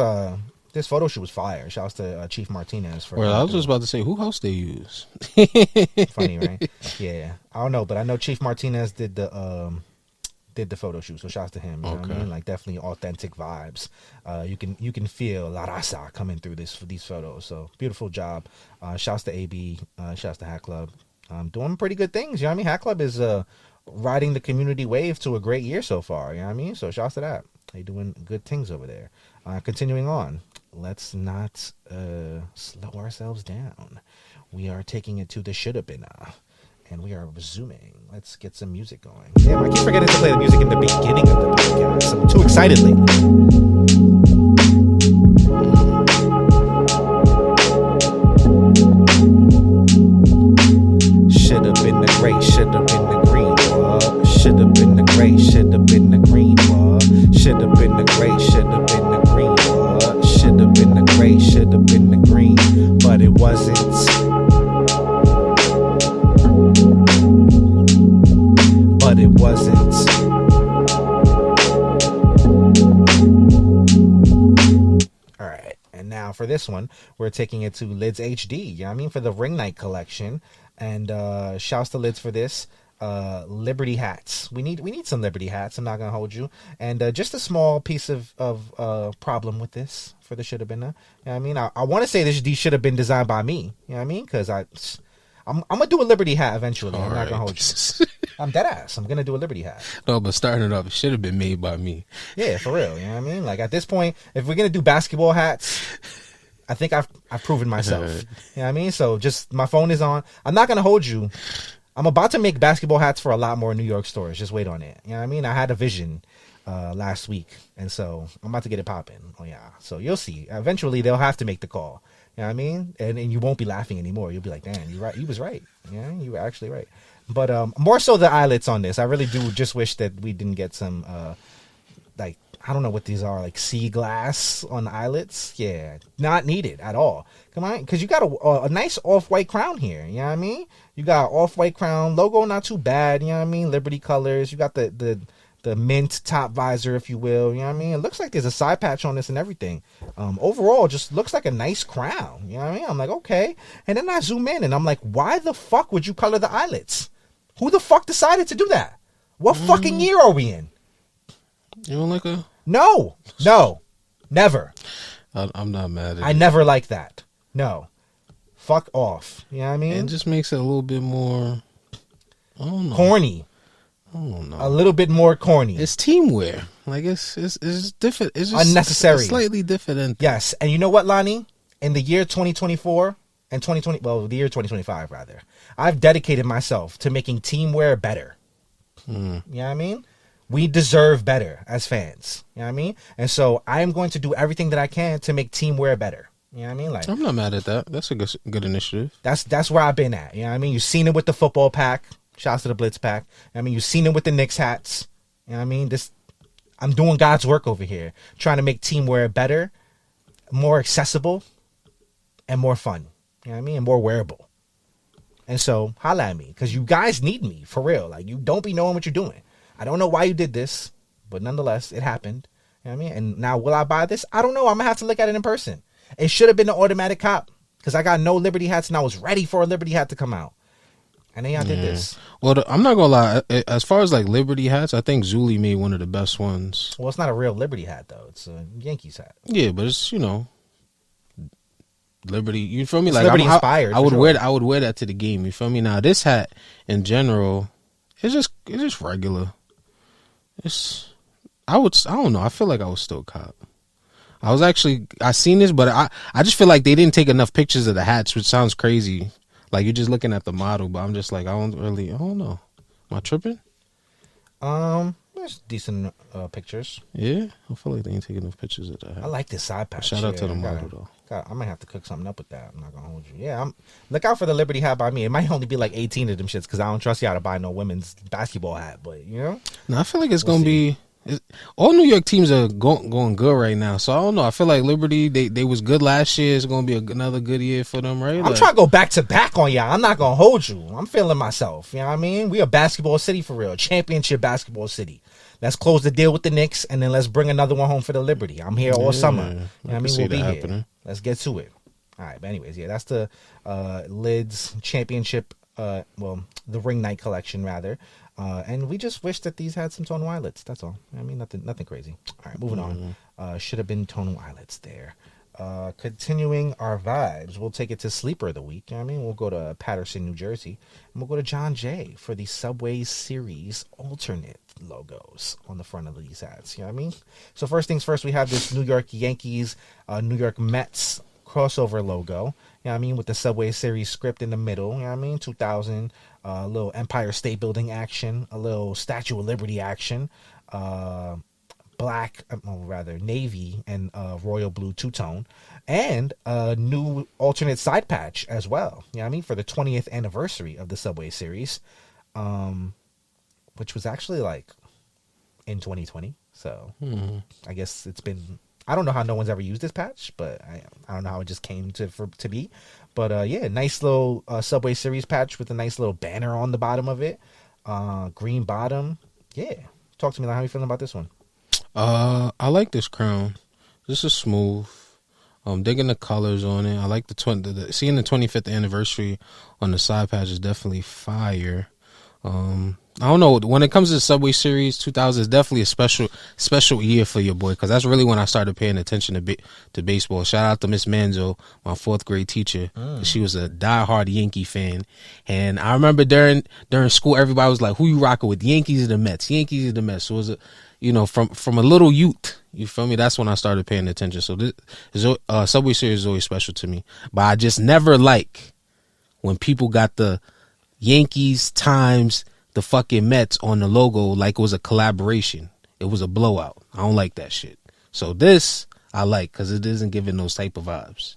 photo shoot was fire. Shouts to Chief Martinez for. Well, I was just about to say, who else they use? Funny, right? Yeah, I don't know, but I know Chief Martinez did the photo shoot, so shouts to him. You know what I mean? Like, definitely authentic vibes. You can feel La Raza coming through these photos. So beautiful job. Shouts to AB. Shouts to Hatclub. Doing pretty good things. You know what I mean? Hatclub is riding the community wave to a great year so far. You know what I mean? So shouts to that. They doing good things over there. Continuing on. Let's not slow ourselves down. We are taking it to the SHOULDABEENA, and we are resuming. Let's get some music going. Damn, I keep forgetting to play the music in the beginning of the podcast. I'm too excited lately. Shoulda been the gray, shoulda been the green. Shoulda been the gray, shoulda been the green. Shoulda been the gray, shoulda been the green. Shoulda been the gray, shoulda been the green, but it wasn't. But it wasn't. All right, and now for this one, we're taking it to Lids HD. You know what I mean? For the Ring Night collection, and shouts to Lids for this. Liberty hats. We need some Liberty hats. I'm not gonna hold you. And just a small piece of problem with this for the SHOULDABEENA. You know what I mean? I want to say these should have been designed by me. You know what I mean? Because I'm gonna do a Liberty hat eventually. I'm not gonna hold you. I'm dead ass. I'm gonna do a Liberty hat. No, but starting it off, it should have been made by me. Yeah, for real. You know what I mean? Like, at this point, if we're gonna do basketball hats, I think I've proven myself. You know what I mean? So just, my phone is on. I'm not gonna hold you. I'm about to make basketball hats for a lot more New York stores. Just wait on it. You know what I mean? I had a vision last week, and so I'm about to get it popping. Oh yeah, so you'll see. Eventually, they'll have to make the call. You know what I mean? And you won't be laughing anymore. You'll be like, damn, you're right. He was right. Yeah, you were actually right. But more so the eyelets on this. I really do just wish that we didn't get some like, I don't know what these are, like sea glass on the eyelets. Yeah, not needed at all. Come on, because you got a nice off-white crown here. You know what I mean? You got off-white crown logo, not too bad. You know what I mean? Liberty colors. You got the mint top visor, if you will. You know what I mean? It looks like there's a side patch on this and everything. Overall, just looks like a nice crown. You know what I mean? I'm like, okay. And then I zoom in and I'm like, why the fuck would you color the eyelets? Who the fuck decided to do that? What fucking year are we in? You don't like a... No, never. I'm not mad at I it. never like that. No. Fuck off. You know what I mean? It just makes it a little bit more... I don't know. Corny. I don't know. A little bit more corny. It's teamwear. Like, it's different. It's just unnecessary. It's slightly different. Yes. And you know what, Lani? In the year 2024 and 2020... Well, the year 2025, rather. I've dedicated myself to making teamwear better. You know what I mean? We deserve better as fans. You know what I mean? And so I am going to do everything that I can to make teamwear better. You know what I mean? Like, I'm not mad at that. That's a good initiative. That's where I've been at. You know what I mean? You've seen it with the football pack. Shouts to the Blitz pack. I mean, you've seen it with the Knicks hats. You know what I mean? I'm doing God's work over here, trying to make teamwear better, more accessible, and more fun. You know what I mean? And more wearable. And so holla at me, because you guys need me for real. Like, you don't be knowing what you're doing. I don't know why you did this, but nonetheless, it happened. You know what I mean? And now, will I buy this? I don't know. I'm going to have to look at it in person. It should have been an automatic cop, because I got no Liberty hats, and I was ready for a Liberty hat to come out. And then y'all did this. Well, I'm not going to lie. As far as, like, Liberty hats, I think Zuli made one of the best ones. Well, it's not a real Liberty hat, though. It's a Yankees hat. Yeah, but it's, Liberty. You feel me? It's like, Liberty inspired. I would wear that to the game. You feel me? Now, this hat, in general, it's just regular. I don't know. I feel like I was still cop. I seen this, but I just feel like they didn't take enough pictures of the hats, which sounds crazy. Like, you're just looking at the model, but I'm just like, I don't know. Am I tripping? There's decent pictures. Yeah, I feel like they ain't taking enough pictures of that hat. I like this side patch. Shout out to the model, though. I might have to cook something up with that. I'm not gonna hold you. Yeah, look out for the Liberty hat by me. It might only be like 18 of them shits, because I don't trust y'all to buy no women's basketball hat. But No, I feel like it's gonna be. All New York teams are going good right now, so I don't know. I feel like Liberty, they was good last year. It's going to be another good year for them, right? I'm trying to go back to back on y'all. I'm not going to hold you. I'm feeling myself. You know what I mean? We a basketball city for real. Championship basketball city. Let's close the deal with the Knicks, and then let's bring another one home for the Liberty. I'm here all summer. You know what I mean? We'll be here. Let's get to it. All right, but anyways, yeah, that's the Lids Championship, the Ring Night collection, rather. And we just wish that these had some tonal eyelets. That's all. I mean, nothing crazy. All right, moving on. Should have been tonal eyelets there. Continuing our vibes, we'll take it to Sleeper of the Week. You know what I mean? We'll go to Patterson, New Jersey, and we'll go to John Jay for the Subway Series alternate logos on the front of these hats. You know what I mean? So first things first, we have this New York Yankees, New York Mets crossover logo. You know what I mean? With the Subway Series script in the middle. You know what I mean? 2000. A little Empire State Building action, a little Statue of Liberty action, navy and royal blue two-tone, and a new alternate side patch as well. You know what I mean? For the 20th anniversary of the Subway Series, which was actually like in 2020. So I guess it's been... I don't know how no one's ever used this patch, but I don't know how it just came to be. But yeah, nice little Subway Series patch with a nice little banner on the bottom of it. Green bottom. Yeah. Talk to me, like, how you feeling about this one? I like this crown. This is smooth. I'm digging the colors on it. I like seeing the 25th anniversary on the side patch is definitely fire. I don't know. When it comes to the Subway Series, 2000 is definitely a special year for your boy, because that's really when I started paying attention to baseball. Shout out to Miss Manzo, my 4th grade teacher. She was a diehard Yankee fan, and I remember during school, everybody was like, "Who you rocking with, Yankees or the Mets? Yankees or the Mets?" So it was from a little youth. You feel me? That's when I started paying attention. So this Subway Series is always special to me, but I just never like when people got the Yankees times the fucking Mets on the logo like it was a collaboration. It was a blowout. I don't like that shit. So this I like because it isn't giving those type of vibes.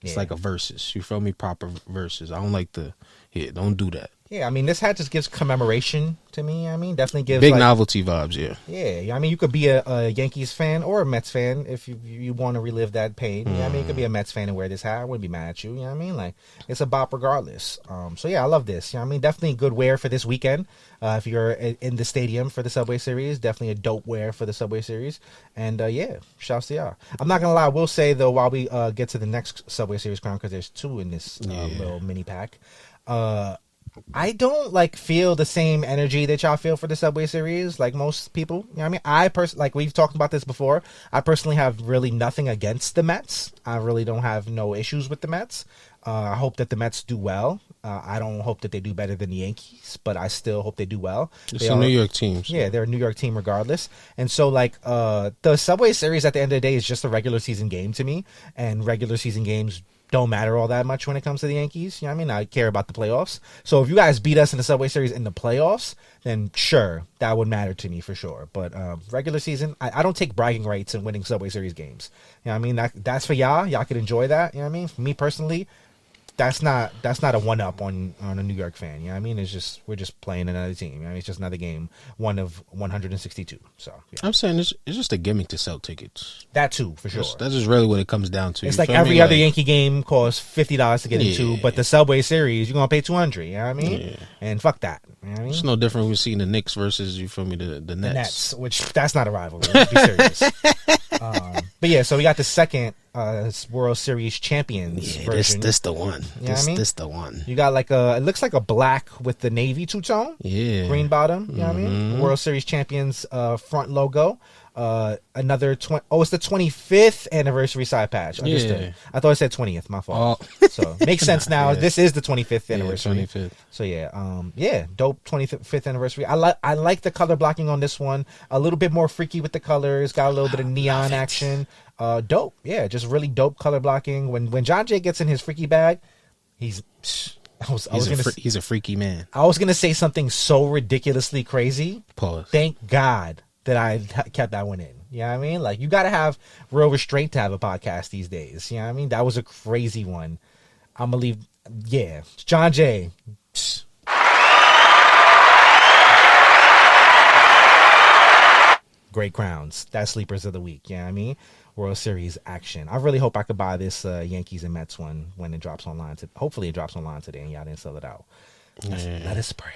It's like a versus. You feel me? Proper versus. I don't like don't do that. Yeah, I mean, this hat just gives commemoration to me. I mean, definitely gives big novelty vibes. Yeah. I mean, you could be a Yankees fan or a Mets fan if you want to relive that pain. I mean, you could be a Mets fan and wear this hat. I wouldn't be mad at you. You know what I mean? Like, it's a bop regardless. So yeah, I love this. You know what I mean? Definitely good wear for this weekend. If you're in the stadium for the Subway Series, definitely a dope wear for the Subway Series. And yeah, shouts to y'all. I'm not gonna lie. I will say though, while we get to the next Subway Series crown, because there's 2 in this little mini pack. I don't feel the same energy that y'all feel for the Subway Series like most people. You know what I mean? I personally, we've talked about this before. I personally have really nothing against the Mets. I really don't have no issues with the Mets. I hope that the Mets do well. I don't hope that they do better than the Yankees, but I still hope they do well. It's a New York team. So. Yeah, they're a New York team regardless. And so, the Subway Series at the end of the day is just a regular season game to me. And regular season games don't matter all that much when it comes to the Yankees. You know what I mean? I care about the playoffs. So if you guys beat us in the Subway Series in the playoffs, then sure, that would matter to me for sure. But regular season, I don't take bragging rights in winning Subway Series games. You know what I mean? That's for y'all. Y'all can enjoy that. You know what I mean? For me personally, that's not a one-up on a New York fan. You know what I mean? It's just, we're just playing another team. You know what I mean? It's just another game, one of 162. So yeah. I'm saying it's just a gimmick to sell tickets. That too, for sure. That's just really what it comes down to. It's like every other Yankee game costs $50 to get into, but the Subway Series, you're going to pay $200. You know what I mean? Yeah. And fuck that. You know what I mean? It's no different when we're seeing the Knicks versus, you feel me, the Nets. The Nets, which that's not a rivalry. Let's be serious. But yeah, so we got the second World Series champions version. This the one. You know what I mean? This the one. You got it looks like a black with the navy two-tone. Yeah. Green bottom. You know what I mean? World Series champions front logo. Another it's the 25th anniversary side patch. Understood. Yeah. I thought it said 20th. My fault. So makes sense now. Yeah. This is the 25th anniversary. 25th. So yeah, dope 25th anniversary. I like the color blocking on this one. A little bit more freaky with the colors. Got a little bit of neon action. Dope. Yeah, just really dope color blocking. When John Jay gets in his freaky bag, he's a freaky man. I was gonna say something so ridiculously crazy. Pause. Thank God that I kept that one in. You know what I mean? Like, you got to have real restraint to have a podcast these days. You know what I mean? That was a crazy one. I'm going to leave. Yeah. John Jay. Great crowns. That's sleepers of the week. You know what I mean? World Series action. I really hope I could buy this Yankees and Mets one when it drops online. Hopefully it drops online today and y'all didn't sell it out. Let us pray.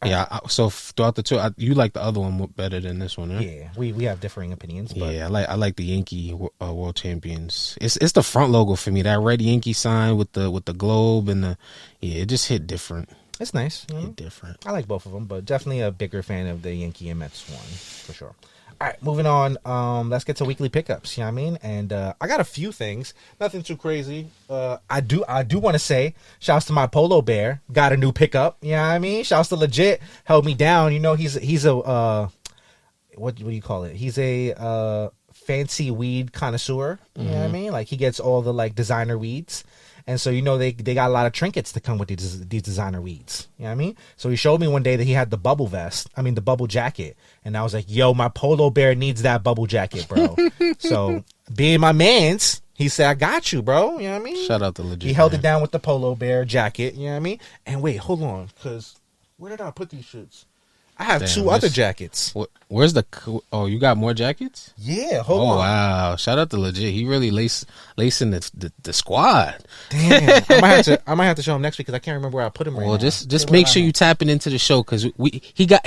Yeah, so throughout the two, you like the other one better than this one, right? Yeah, we have differing opinions. But yeah, I like the Yankee World Champions. It's the front logo for me. That red Yankee sign with the globe and it just hit different. It's nice. Hit different. I like both of them, but definitely a bigger fan of the Yankee and Mets one for sure. All right, moving on. Let's get to weekly pickups. You know what I mean? And I got a few things. Nothing too crazy. I do want to say, shouts to my polo bear. Got a new pickup. You know what I mean? Shouts to Legit. Held me down. You know, he's a what do you call it? He's a fancy weed connoisseur. You know what I mean? Like, he gets all the designer weeds. And so, you know, they got a lot of trinkets to come with these designer weeds. You know what I mean? So he showed me one day that he had the bubble the bubble jacket. And I was like, yo, my polo bear needs that bubble jacket, bro. So being my mans, he said, I got you, bro. You know what I mean? Shout out to Legit. He held it down with the polo bear jacket. You know what I mean? And wait, hold on. Because where did I put these shits? I have two other jackets. Where's you got more jackets? Yeah, hold on. Oh, wow. Shout out to Legit. He really lacing the squad. Damn. I might have to show him next week because I can't remember where I put him right now. Just make sure you tapping into the show because he got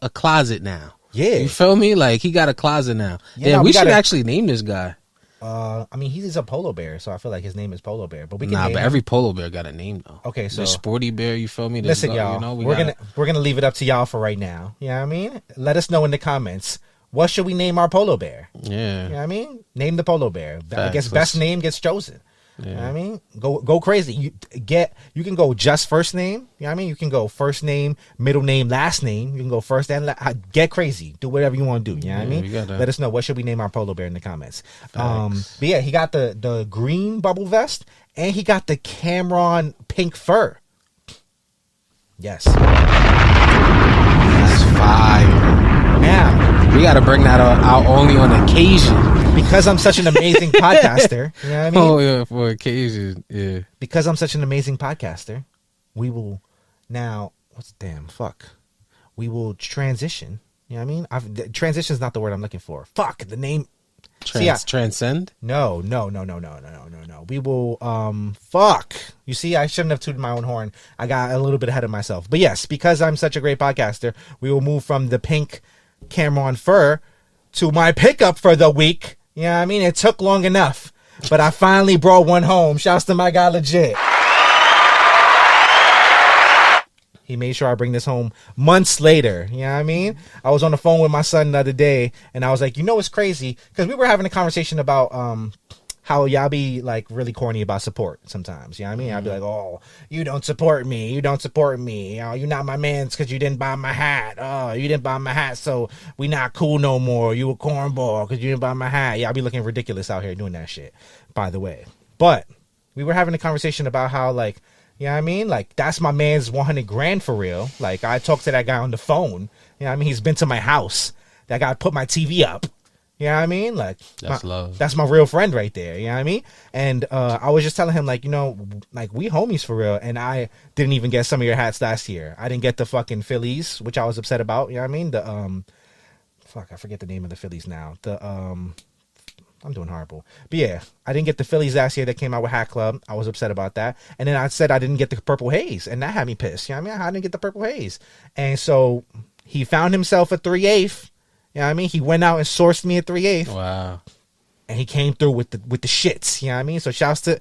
a closet now. Yeah. You feel me? Like, he got a closet now. Yeah, we should actually name this guy. I mean, he's a polo bear, so I feel like his name is Polo Bear. But we can but every polo bear got a name though. Okay, so the Sporty Bear, you feel me? Listen, y'all, you know, we're gonna leave it up to y'all for right now. You know what I mean? Let us know in the comments, what should we name our polo bear? Yeah, you know what I mean? Name the polo bear. Facts. I guess best name gets chosen. Yeah. You know what I mean? Go crazy. You can go just first name. You know what I mean? You can go first name, middle name, last name. You can go first and get crazy. Do whatever you want to do. You know what I mean? Let us know, what should we name our polo bear in the comments. But yeah, he got the green bubble vest and he got the Cameron pink fur. Yes. That's fire. Now, We got to bring that out only on occasion. because I'm such an amazing podcaster, you know what I mean? Oh, yeah, for occasion. Yeah. Because I'm such an amazing podcaster, we will now, we will transition. You know what I mean? Transition is not the word I'm looking for. Fuck, the name. Transcend? No. We will, fuck. You see, I shouldn't have tooted my own horn. I got a little bit ahead of myself. But yes, because I'm such a great podcaster, we will move from the pink Cameron fur to my pickup for the week. You know what I mean? It took long enough, but I finally brought one home. Shouts to my guy, Legit. He made sure I bring this home months later. You know what I mean? I was on the phone with my son the other day, and I was like, you know what's crazy? Because we were having a conversation about how y'all be, like, really corny about support sometimes. You know what I mean? I'd be like, oh, you don't support me. You don't support me. Oh, you're not my mans because you didn't buy my hat. Oh, you didn't buy my hat, so we not cool no more. You a cornball because you didn't buy my hat. Yeah, I'll be looking ridiculous out here doing that shit, by the way. But we were having a conversation about how, like, you know what I mean? Like, that's my man's 100 grand for real. Like, I talked to that guy on the phone. You know what I mean? He's been to my house. That guy put my TV up. You know what I mean? Like, That's love. That's my real friend right there. You know what I mean? And I was just telling him, like, you know, like, we homies for real. And I didn't even get some of your hats last year. I didn't get the fucking Phillies, which I was upset about. You know what I mean? The, I forget the name of the Phillies now. I'm doing horrible. But yeah, I didn't get the Phillies last year that came out with Hatclub. I was upset about that. And then I said I didn't get the Purple Haze. And that had me pissed. You know what I mean? I didn't get the Purple Haze. And so he found himself a 3/8. You know what I mean? He went out and sourced me a 3/8. Wow. And he came through with the shits. You know what I mean? So shouts to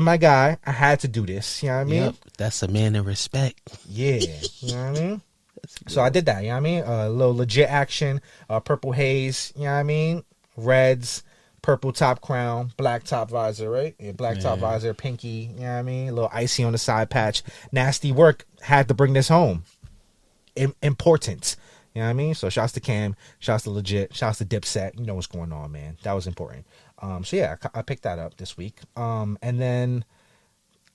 my guy. I had to do this. You know what I mean? Yep. That's a man of respect. Yeah. You know what I mean? So I did that. You know what I mean? A little legit action. Purple Haze. You know what I mean? Reds. Purple top crown, black top visor, right? Yeah, black top visor, pinky, you know what I mean? A little icy on the side patch. Nasty work. Had to bring this home. Important. You know what I mean? So shouts to Cam, shouts to Legit, shouts to Dipset. You know what's going on, man. That was important. So yeah, I picked that up this week. And then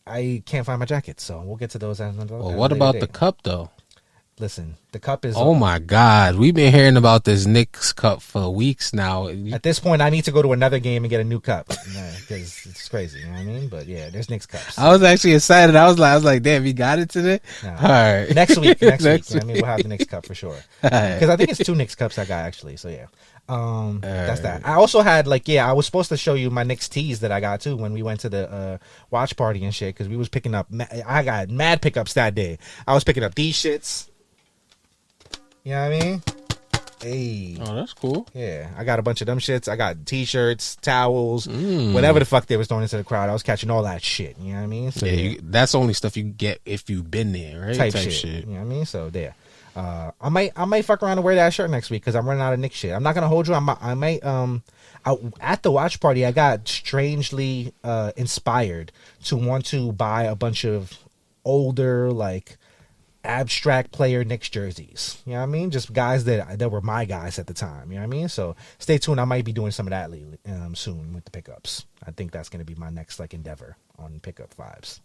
I can't find my jacket, so we'll get to those. Well, what about the cup, though? Listen, the cup is... Oh, my God. We've been hearing about this Knicks cup for weeks now. At this point, I need to go to another game and get a new cup. Because it's crazy, you know what I mean? But yeah, there's Knicks cups. I was actually excited. I was like, damn, you got it today? No. All right. Next week. Next You know week. what I mean? We'll have the Knicks cup for sure. All right. Because I think it's 2 Knicks cups I got, actually. So yeah. That's that. I also had, like, I was supposed to show you my Knicks tees that I got too when we went to the watch party and shit, because we was picking up... I got mad pickups that day. I was picking up these shits. You know what I mean? Hey. Oh, that's cool. Yeah, I got a bunch of them shits. I got t-shirts, towels, whatever the fuck they was throwing into the crowd. I was catching all that shit. You know what I mean? So, yeah, that's only stuff you get if you've been there, right? Type shit. You know what I mean? So there. I might fuck around and wear that shirt next week because I'm running out of Knicks shit. I'm not gonna hold you. I might at the watch party I got strangely inspired to want to buy a bunch of older, like, abstract player Knicks jerseys. You know what I mean? Just guys that were my guys at the time. You know what I mean? So stay tuned. I might be doing some of that soon with the pickups. I think that's going to be my next, like, endeavor on pickup vibes.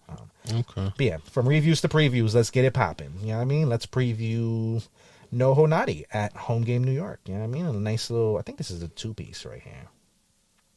Okay. But yeah, from reviews to previews, let's get it popping. You know what I mean? Let's preview Noho Nati at Homegame New York. You know what I mean? A nice little, I think this is a 2-piece right here.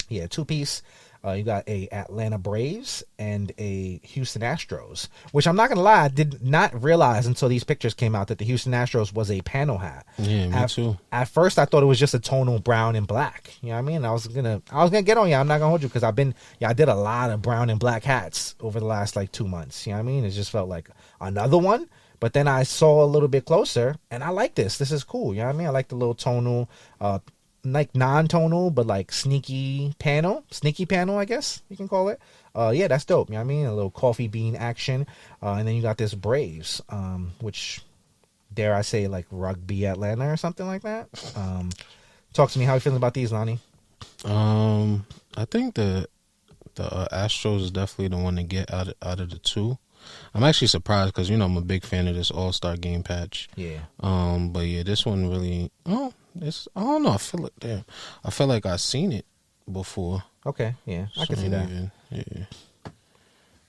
Yeah, 2-piece. You got a Atlanta Braves and a Houston Astros, which I'm not going to lie, I did not realize until these pictures came out that the Houston Astros was a panel hat. Yeah, me too. At first, I thought it was just a tonal brown and black. You know what I mean? I was gonna get on you. I'm not gonna hold you because I did a lot of brown and black hats over the last, like, 2 months. You know what I mean? It just felt like another one. But then I saw a little bit closer, and I like this. This is cool. You know what I mean? I like the little tonal, like non-tonal, but like sneaky panel, I guess you can call it. Yeah, that's dope. You know what I mean? A little coffee bean action. And then you got this Braves, which, dare I say, like rugby Atlanta or something like that. Talk to me. How you feeling about these, Lani? I think the Astros is definitely the one to get out of the two. I'm actually surprised because, you know, I'm a big fan of this All-Star game patch. Yeah. But yeah, this one really, I don't know. I feel like I've seen it before. Okay. Yeah, I can see that. Yeah.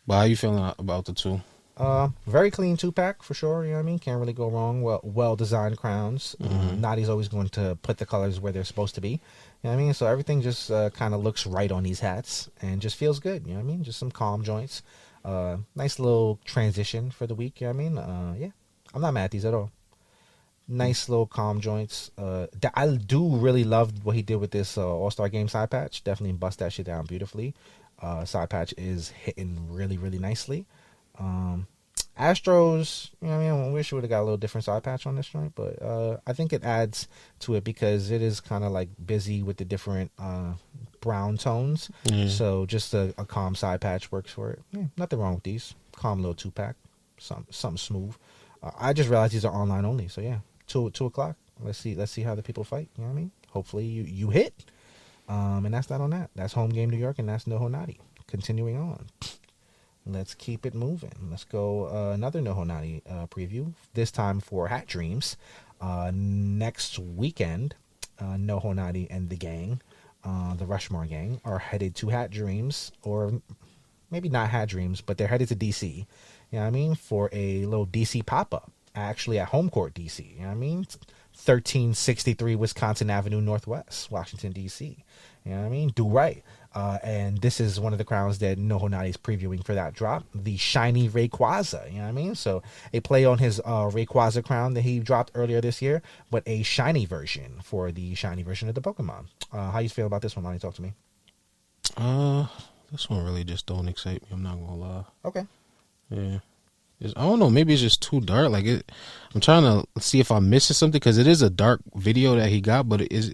But how you feeling about the two? Very clean 2-pack for sure. You know what I mean? Can't really go wrong. Well designed crowns. Nati's always going to put the colors where they're supposed to be. You know what I mean? So everything just kind of looks right on these hats and just feels good. You know what I mean? Just some calm joints. Nice little transition for the week. You know what I mean? Yeah, I'm not mad at these at all. Nice little calm joints. I do really love what he did with this All-Star Game side patch. Definitely bust that shit down beautifully. Side patch is hitting really, really nicely. Astros, you know what I mean? I wish we would have got a little different side patch on this joint, but I think it adds to it because it is kind of like busy with the different brown tones. So just a calm side patch works for it. Yeah, nothing wrong with these. Calm little 2-pack, something smooth. I just realized these are online only, so yeah, 2 o'clock. Let's see how the people fight. You know what I mean? Hopefully you hit. And that's that on that. That's Homegame New York, and that's Noho Nati. Continuing on. Let's keep it moving. Let's go another Noho Nati preview, this time for Hat Dreams. Next weekend, Noho Nati and the gang, the Rushmore gang, are headed to Hat Dreams, or maybe not Hat Dreams, but they're headed to D.C., you know what I mean, for a little D.C. pop-up, actually at Home Court, D.C., you know what I mean? 1363 Wisconsin Avenue Northwest, Washington, D.C., you know what I mean? Do right. And this is one of the crowns that Noho Nati is previewing for that drop, the shiny Rayquaza, you know what I mean? So a play on his Rayquaza crown that he dropped earlier this year, but a shiny version for the shiny version of the Pokemon. How you feel about this one, Lani? Talk to me. This one really just don't excite me. I'm not gonna lie. Okay. Yeah. I don't know. Maybe it's just too dark. Like it. I'm trying to see if I'm missing something because it is a dark video that he got. But is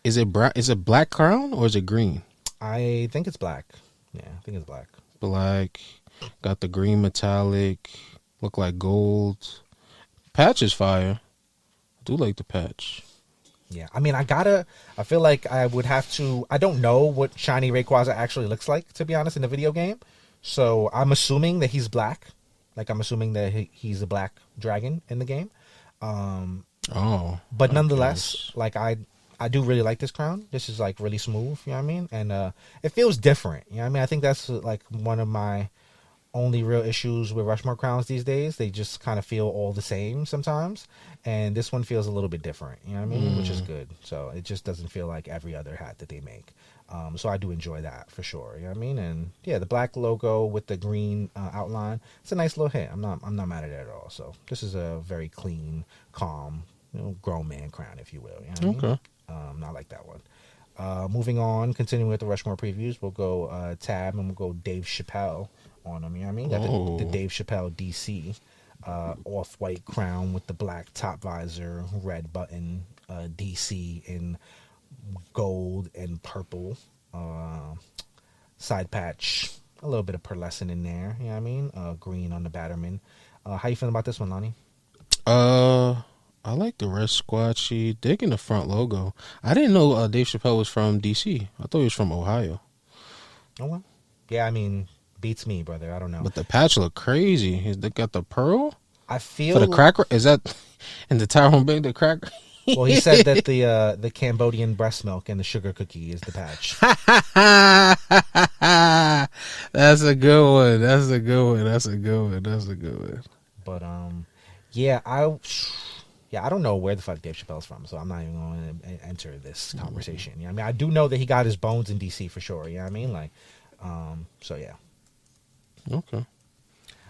it black crown or is it green? I think it's black. Yeah, I think it's black. Black. Got the green metallic. Look like gold. Patch is fire. I do like the patch. Yeah, I mean, I feel like I would have to. I don't know what shiny Rayquaza actually looks like, to be honest, in the video game. So I'm assuming that he's black. Like, I'm assuming that he's a black dragon in the game. But nonetheless, like, I do really like this crown. This is, like, really smooth, you know what I mean? And it feels different, you know what I mean? I think that's, like, one of my only real issues with Rushmore crowns these days. They just kind of feel all the same sometimes. And this one feels a little bit different, you know what I mean? Which is good. So it just doesn't feel like every other hat that they make. So I do enjoy that for sure, you know what I mean? And yeah, the black logo with the green outline, it's a nice little hit. I'm not mad at it at all. So this is a very clean, calm, grown man crown, if you will. You know what I mean? I like that one. Moving on, continuing with the Rushmore previews, we'll go Tab and we'll go Dave Chapelle on them, you know what I mean? Got the Dave Chapelle DC off-white crown with the black top visor, red button, DC in gold and purple, side patch, a little bit of pearlescent in there, you know what I mean? Green on the Batterman. How you feeling about this one, Lani? I like the red squatchy. Digging the front logo. I didn't know Dave Chapelle was from DC. I thought he was from Ohio. Oh well, yeah. I mean, beats me, brother. I don't know. But the patch look crazy. They got the pearl. I feel for the cracker. Is that in the Tyrone Bay? The cracker. Well, he said that the Cambodian breast milk and the sugar cookie is the patch. That's a good one. That's a good one. That's a good one. That's a good one. But yeah, I don't know where the fuck Dave Chappelle's from, so I'm not even going to enter this conversation. You know what I mean? I do know that he got his bones in DC for sure. You know what I mean? Like, so yeah. Okay.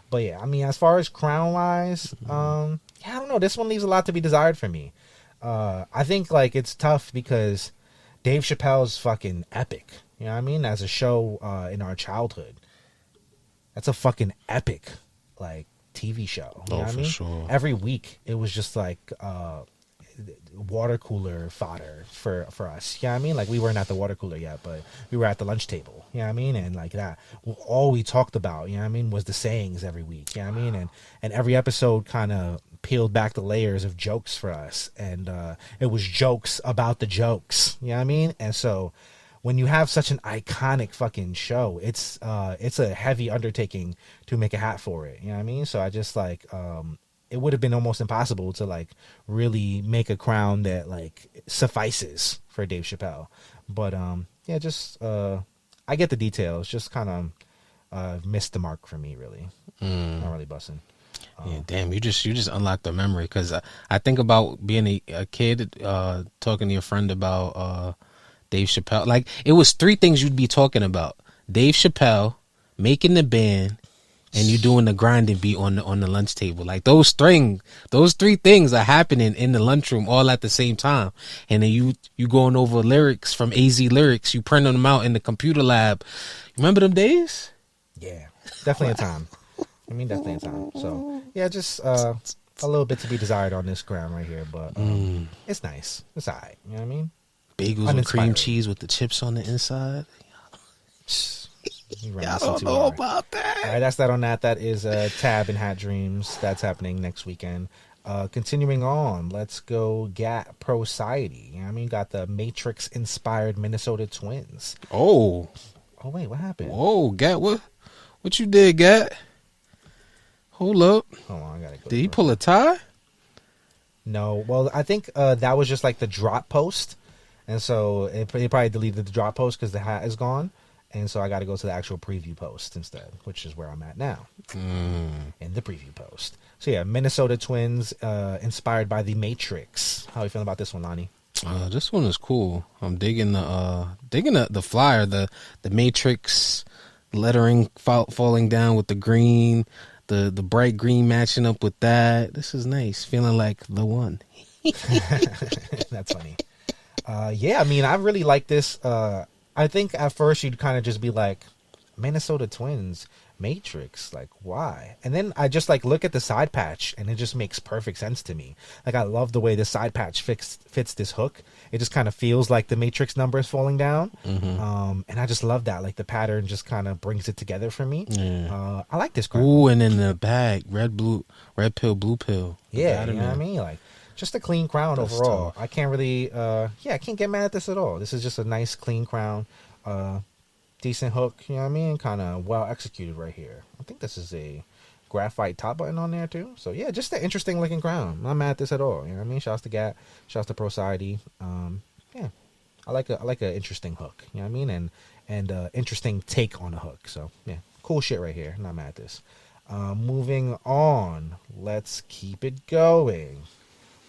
But yeah, I mean, as far as crown wise, yeah, I don't know. This one leaves a lot to be desired for me. I think like it's tough because Dave Chappelle's fucking epic. You know what I mean? As a show in our childhood, that's a fucking epic like TV show. You know what I mean? Sure. Every week it was just like water cooler fodder for us. You know what I mean? Like we weren't at the water cooler yet, but we were at the lunch table. You know what I mean? And like that, all we talked about, you know what I mean, was the sayings every week. You know what I mean? And every episode kind of peeled back the layers of jokes for us, and it was jokes about the jokes. You know what I mean? And so when you have such an iconic fucking show, it's a heavy undertaking to make a hat for it. You know what I mean? So I just like it would have been almost impossible to like really make a crown that like suffices for Dave Chappelle. But yeah, just I get the details. Just kind of missed the mark for me. Really, not really busting. Yeah, damn, you just unlocked the memory, because I think about being a kid, talking to your friend about Dave Chapelle. Like, it was three things you'd be talking about: Dave Chapelle, making the band, and you doing the grinding beat on the lunch table. Like, those three things are happening in the lunchroom all at the same time. And then you going over lyrics from AZ Lyrics, you printing them out in the computer lab. Remember them days? Yeah, definitely a time. I mean, definitely a time. So yeah, just a little bit to be desired on this ground right here, but it's nice. It's alright. You know what I mean? Bagels and cream cheese with the chips on the inside. I don't know about that. All right, that's that on that. That is Tab and Hat Dreams. That's happening next weekend. Continuing on, let's go get Prociety. You know what I mean? Got the Matrix inspired Minnesota Twins. Oh wait, what happened? Whoa, Gat, what you did, Gat? Hold up. Hold on, I gotta go. Did he pull a tie? No. Well, I think that was just like the drop post. And so it probably deleted the drop post because the hat is gone. And so I got to go to the actual preview post instead, which is where I'm at now. In the preview post. So yeah, Minnesota Twins, inspired by the Matrix. How are you feeling about this one, Lani? This one is cool. I'm digging the flyer, the Matrix lettering falling down with the green. The bright green matching up with that. This is nice. Feeling like the one. That's funny. Yeah, I mean, I really like this. I think at first you'd kind of just be like, Minnesota Twins, Matrix, like, why? And then I just like look at the side patch and it just makes perfect sense to me. Like, I love the way the side patch fits this hook. It just kind of feels like the Matrix numbers falling down. And I just love that. Like, the pattern just kind of brings it together for me. Yeah. I like this crown. Ooh, and in the bag, red pill, blue pill. Yeah, you know what I mean? Like, just a clean crown. That's overall. Tough. I can't really, I can't get mad at this at all. This is just a nice, clean crown. Decent hook, you know what I mean? Kind of well executed right here. I think this is a graphite top button on there too. So yeah, just an interesting looking crown. I'm not mad at this at all. You know what I mean? Shouts to Gat, shouts to Prociety. Yeah, I like a interesting hook. You know what I mean? And interesting take on a hook. So yeah, cool shit right here. Not mad at this. Moving on, let's keep it going.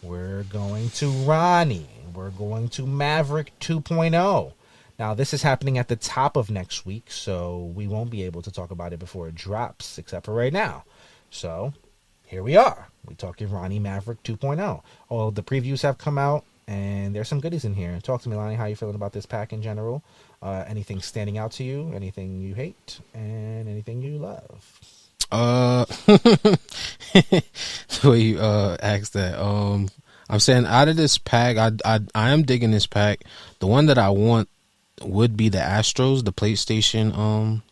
We're going to Rahnni. We're going to Maverick 2.0. Now, this is happening at the top of next week, so we won't be able to talk about it before it drops, except for right now. So, here we are. We're talking Rahnni Maverick 2.0. All the previews have come out, and there's some goodies in here. Talk to me, Lani. How you feeling about this pack in general? Anything standing out to you? Anything you hate? And anything you love? The way you asked that. I'm saying out of this pack, I am digging this pack. The one that I want would be the Astros, the PlayStation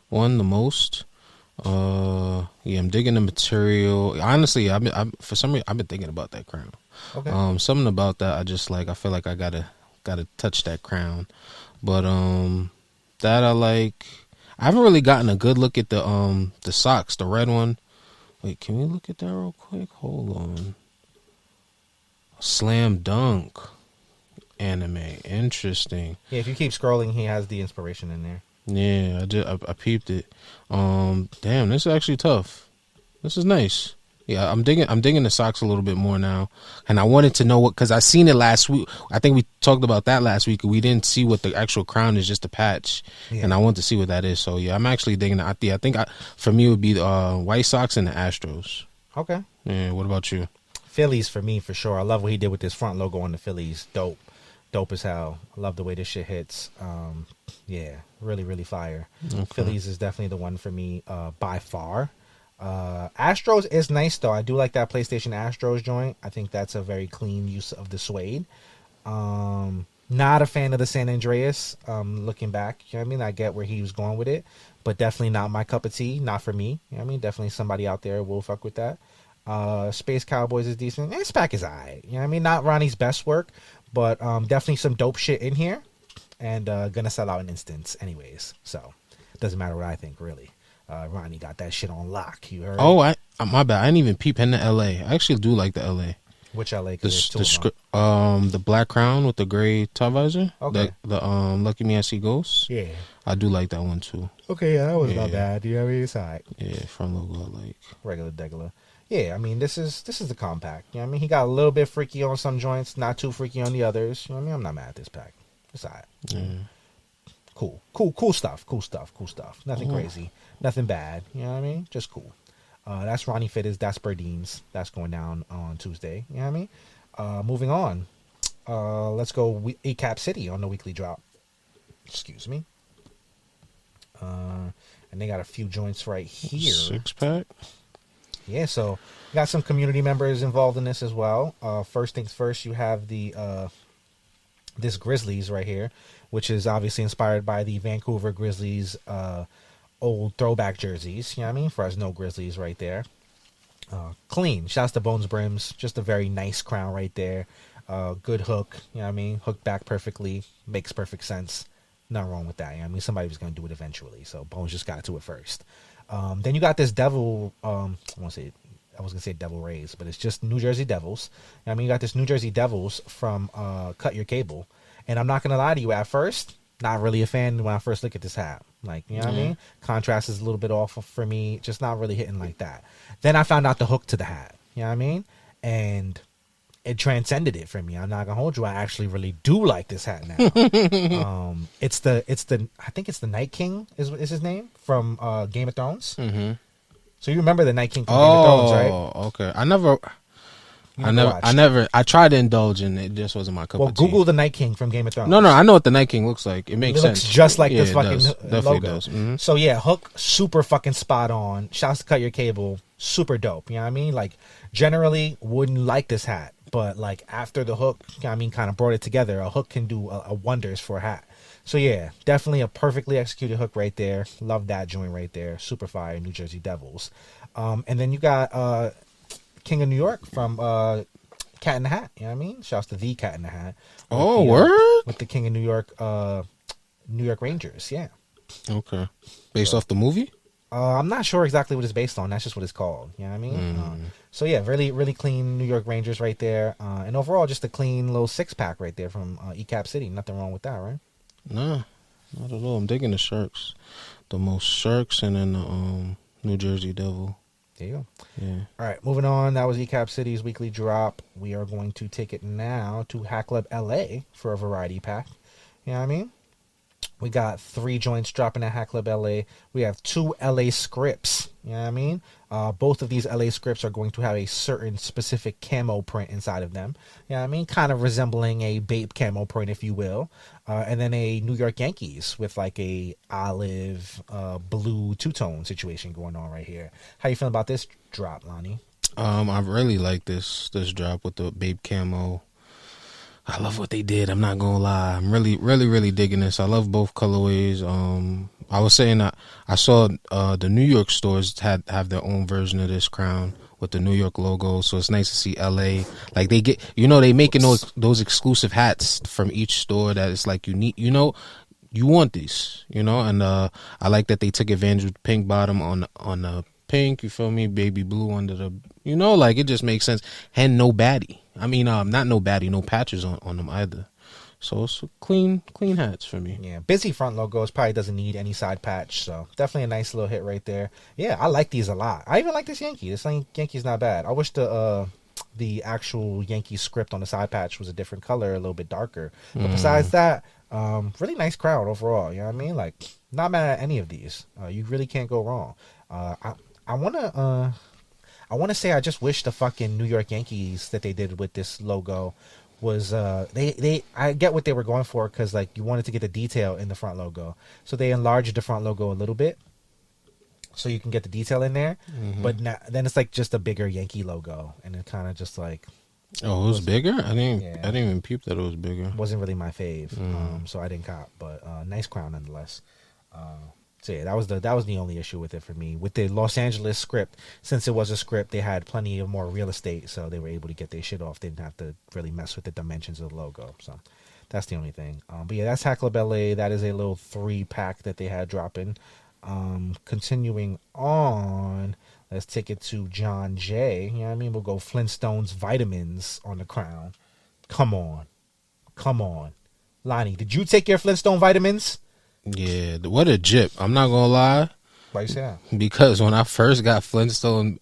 one the most. Yeah, I'm digging the material. Honestly, for some reason I've been thinking about that crown. Okay. Something about that I just like. I feel like I gotta touch that crown. But that I like. I haven't really gotten a good look at the socks, the red one. Wait, can we look at that real quick? Hold on. Slam Dunk anime, interesting. Yeah, if you keep scrolling, he has the inspiration in there. Yeah, I peeped it. Damn, this is actually tough. This is nice. Yeah, I'm digging the socks a little bit more now, and I wanted to know what, because I seen it last week. I think we talked about that last week. We didn't see what the actual crown is, just a patch, and I want to see what that is. So yeah, I'm actually digging it. I think for me it would be the White Sox and the Astros. Okay. Yeah. What about you? Phillies for me for sure. I love what he did with this front logo on the Phillies. Dope as hell. I love the way this shit hits. Yeah, really fire. Okay. Phillies is definitely the one for me by far. Astros is nice though. I do like that PlayStation Astros joint. I think that's a very clean use of the suede. Not a fan of the San Andreas. Looking back, you know what I mean? I get where he was going with it, but definitely not my cup of tea. Not for me. You know what I mean? Definitely somebody out there will fuck with that. Space Cowboys is decent. This pack is alright. You know what I mean? Not Ronnie's best work, but definitely some dope shit in here, and gonna sell out in instance anyways. So doesn't matter what I think really. Rahnni got that shit on lock. You heard? Oh, my bad. I didn't even peep in the LA. I actually do like the LA. Which I like. The black crown with the gray top visor. Okay. The Lucky Me I See Ghosts. Yeah. I do like that one too. Okay, yeah, that was not bad. You know what I mean? It's all right. Yeah, front logo I like. Regular degular. Yeah, I mean this is the compact. You know what I mean? He got a little bit freaky on some joints, not too freaky on the others. You know what I mean? I'm not mad at this pack. It's all right. Cool stuff. Nothing crazy. Nothing bad. You know what I mean? Just cool. That's Ronnie Fitters. That's Berdines. That's going down on Tuesday. You know what I mean? Moving on. Let's go Ecapcity on the weekly drop. Excuse me. And they got a few joints right here. 6-pack. Yeah, so got some community members involved in this as well. First things first, you have the this Grizzlies right here, which is obviously inspired by the Vancouver Grizzlies old throwback jerseys. You know what I mean? Fresno Grizzlies right there. Clean. Shouts to Bones Brims. Just a very nice crown right there. Good hook. You know what I mean? Hook back perfectly. Makes perfect sense. Nothing wrong with that. You know what I mean? Somebody was going to do it eventually. So Bones just got to it first. Then you got this Devil. I was going to say Devil Rays, but it's just New Jersey Devils. You know what I mean? You got this New Jersey Devils from Cut Your Cable. And I'm not going to lie to you, at first, not really a fan when I first look at this hat. Like, you know what I mean? Contrast is a little bit off for me. Just not really hitting like that. Then I found out the hook to the hat. You know what I mean? And it transcended it for me. I'm not going to hold you. I actually really do like this hat now. It's the I think it's the Night King is his name from Game of Thrones. Mm-hmm. So you remember the Night King from Game of Thrones, right? Oh, okay. I tried to indulge and it just wasn't my cup of tea. Well, Google the Night King from Game of Thrones. No, I know what the Night King looks like. It makes sense. It looks just like this fucking Definitely logo. does. Mm-hmm. So yeah, hook super fucking spot on. Shouts to Cut Your Cable, super dope. You know what I mean? Like, generally wouldn't like this hat, but like after the hook, you know what I mean, kind of brought it together. A hook can do a wonders for a hat. So yeah, definitely a perfectly executed hook right there. Love that joint right there. Super fire, New Jersey Devils. And then you got King of New York from Cat in the Hat. You know what I mean? Shouts to the Cat in the Hat. Word? With the King of New York Rangers. Yeah. Okay. Based off the movie? I'm not sure exactly what it's based on. That's just what it's called. You know what I mean? So yeah, really, really clean New York Rangers right there. And overall, just a clean little 6-pack right there from Ecapcity. Nothing wrong with that, right? No, not at all. I'm digging the Sharks. The most Sharks and then the New Jersey Devil. There you go. Yeah. All right, moving on. That was Ecapcity's weekly drop. We are going to take it now to Hatclub LA for a variety pack. You know what I mean? We got 3 joints dropping at Hatclub LA. We have 2 LA scripts. You know what I mean? Both of these LA scripts are going to have a certain specific camo print inside of them. You know what I mean? Kind of resembling a Bape camo print, if you will. And then a New York Yankees with like a olive, blue two-tone situation going on right here. How you feeling about this drop, Lani? I really like this drop with the Bape camo. I love what they did. I'm not gonna lie. I'm really, really, really digging this. I love both colorways. I was saying that I saw the New York stores have their own version of this crown with the New York logo. So it's nice to see LA. Like they get, they making those exclusive hats from each store that is like unique. You want these, and I like that they took advantage with pink bottom on the pink. You feel me? Baby blue under the, like it just makes sense. And no baddie. I mean, not no baddie, no patches on them either. So it's clean hats for me. Yeah, busy front logos, probably doesn't need any side patch. So definitely a nice little hit right there. Yeah, I like these a lot. I even like this Yankee. This Yankee's not bad. I wish the actual Yankee script on the side patch was a different color, a little bit darker. But besides that, really nice crowd overall. You know what I mean? Like, not mad at any of these. You really can't go wrong. I want to say I just wish the fucking New York Yankees that they did with this logo was I get what they were going for, because like you wanted to get the detail in the front logo, so they enlarged the front logo a little bit so you can get the detail in there. But then it's like just a bigger Yankee logo, and it kind of just like, oh, it was bigger. I didn't even peep that it was bigger. Wasn't really my fave, so I didn't cop. But nice crown nonetheless. So yeah, that was the only issue with it for me. With the Los Angeles script, since it was a script, they had plenty of more real estate, so they were able to get their shit off. They didn't have to really mess with the dimensions of the logo. So that's the only thing. But yeah, that's Hatclub LA. That is a little 3-pack that they had dropping. Continuing on, Let's take it to John J. You know what I mean? We'll go Flintstones vitamins on the crown. Come on. Lani, did you take your Flintstone vitamins? Yeah, what a jip. I'm not gonna lie. Why you say that? Because when I first got Flintstone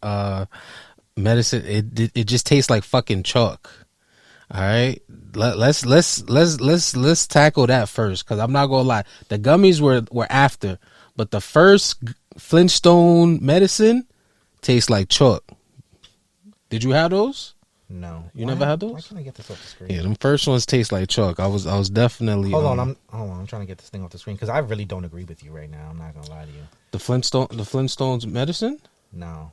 medicine, it just tastes like fucking chalk. All right, let's tackle that first, because I'm not gonna lie. The gummies were after, but the first Flintstone medicine tastes like chalk. Did you have those? No, you never had those. Why can't I get this off the screen? Yeah, them first ones taste like chalk. I was definitely. Hold on, I'm trying to get this thing off the screen because I really don't agree with you right now. I'm not gonna lie to you. The Flintstones medicine? No,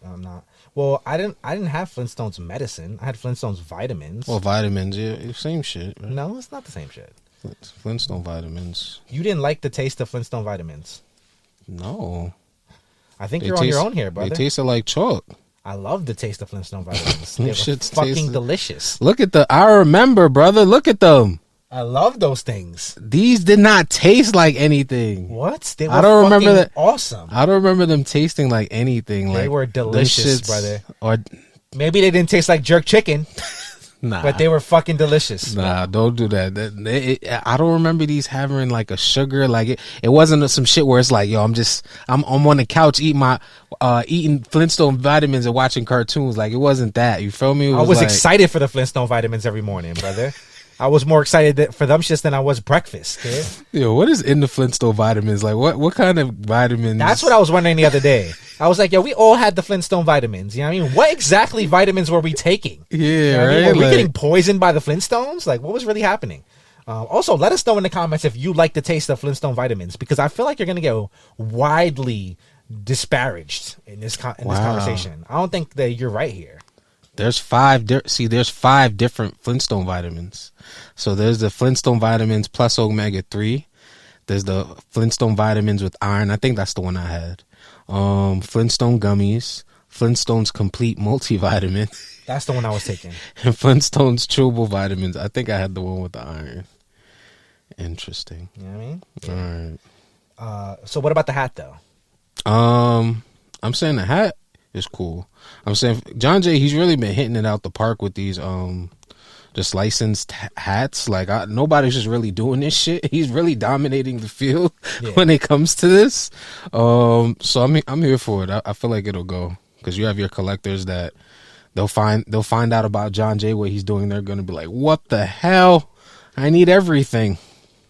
I'm not. Well, I didn't have Flintstones medicine. I had Flintstones vitamins. Well, vitamins, yeah, same shit. Right? No, it's not the same shit. Flintstone vitamins. You didn't like the taste of Flintstone vitamins? No. I think you're on your own here, brother. They tasted like chalk. I love the taste of Flintstone vitamins. They were fucking delicious. Look at I remember, brother. Look at them. I love those things. These did not taste like anything. What? They were I don't remember that. Awesome. I don't remember them tasting like anything. They were delicious, brother. Or maybe they didn't taste like jerk chicken. Nah, but they were fucking delicious. Nah, don't do that. I don't remember these having like a sugar. Like it wasn't some shit where it's like, yo, I'm on the couch eating Flintstone vitamins and watching cartoons. Like it wasn't that. You feel me? I was excited for the Flintstone vitamins every morning, brother. I was more excited for them shits than I was breakfast, kid. Yo, what is in the Flintstone vitamins? Like what kind of vitamins? That's what I was wondering the other day. I was like, yo, we all had the Flintstone vitamins. You know what I mean? What exactly vitamins were we taking? Yeah, you know right? I mean? Were we getting poisoned by the Flintstones? Like, what was really happening? Also, let us know in the comments if you like the taste of Flintstone vitamins, because I feel like you're going to get widely disparaged in this conversation. I don't think that you're right here. There's five different Flintstone vitamins. So there's the Flintstone vitamins plus omega 3. There's the Flintstone vitamins with iron. I think that's the one I had. Flintstone gummies, Flintstones complete multivitamin. That's the one I was taking. And Flintstones chewable vitamins. I think I had the one with the iron. Interesting. You know what I mean? Yeah. All right. So what about the hat though? I'm saying the hat is cool. I'm saying John Jay, he's really been hitting it out the park with these just licensed hats. Like nobody's just really doing this shit. He's really dominating the field when it comes to this. So I'm here for it. I feel like it'll go, because you have your collectors that they'll find out about John Jay, what he's doing. They're gonna be like, what the hell? I need everything.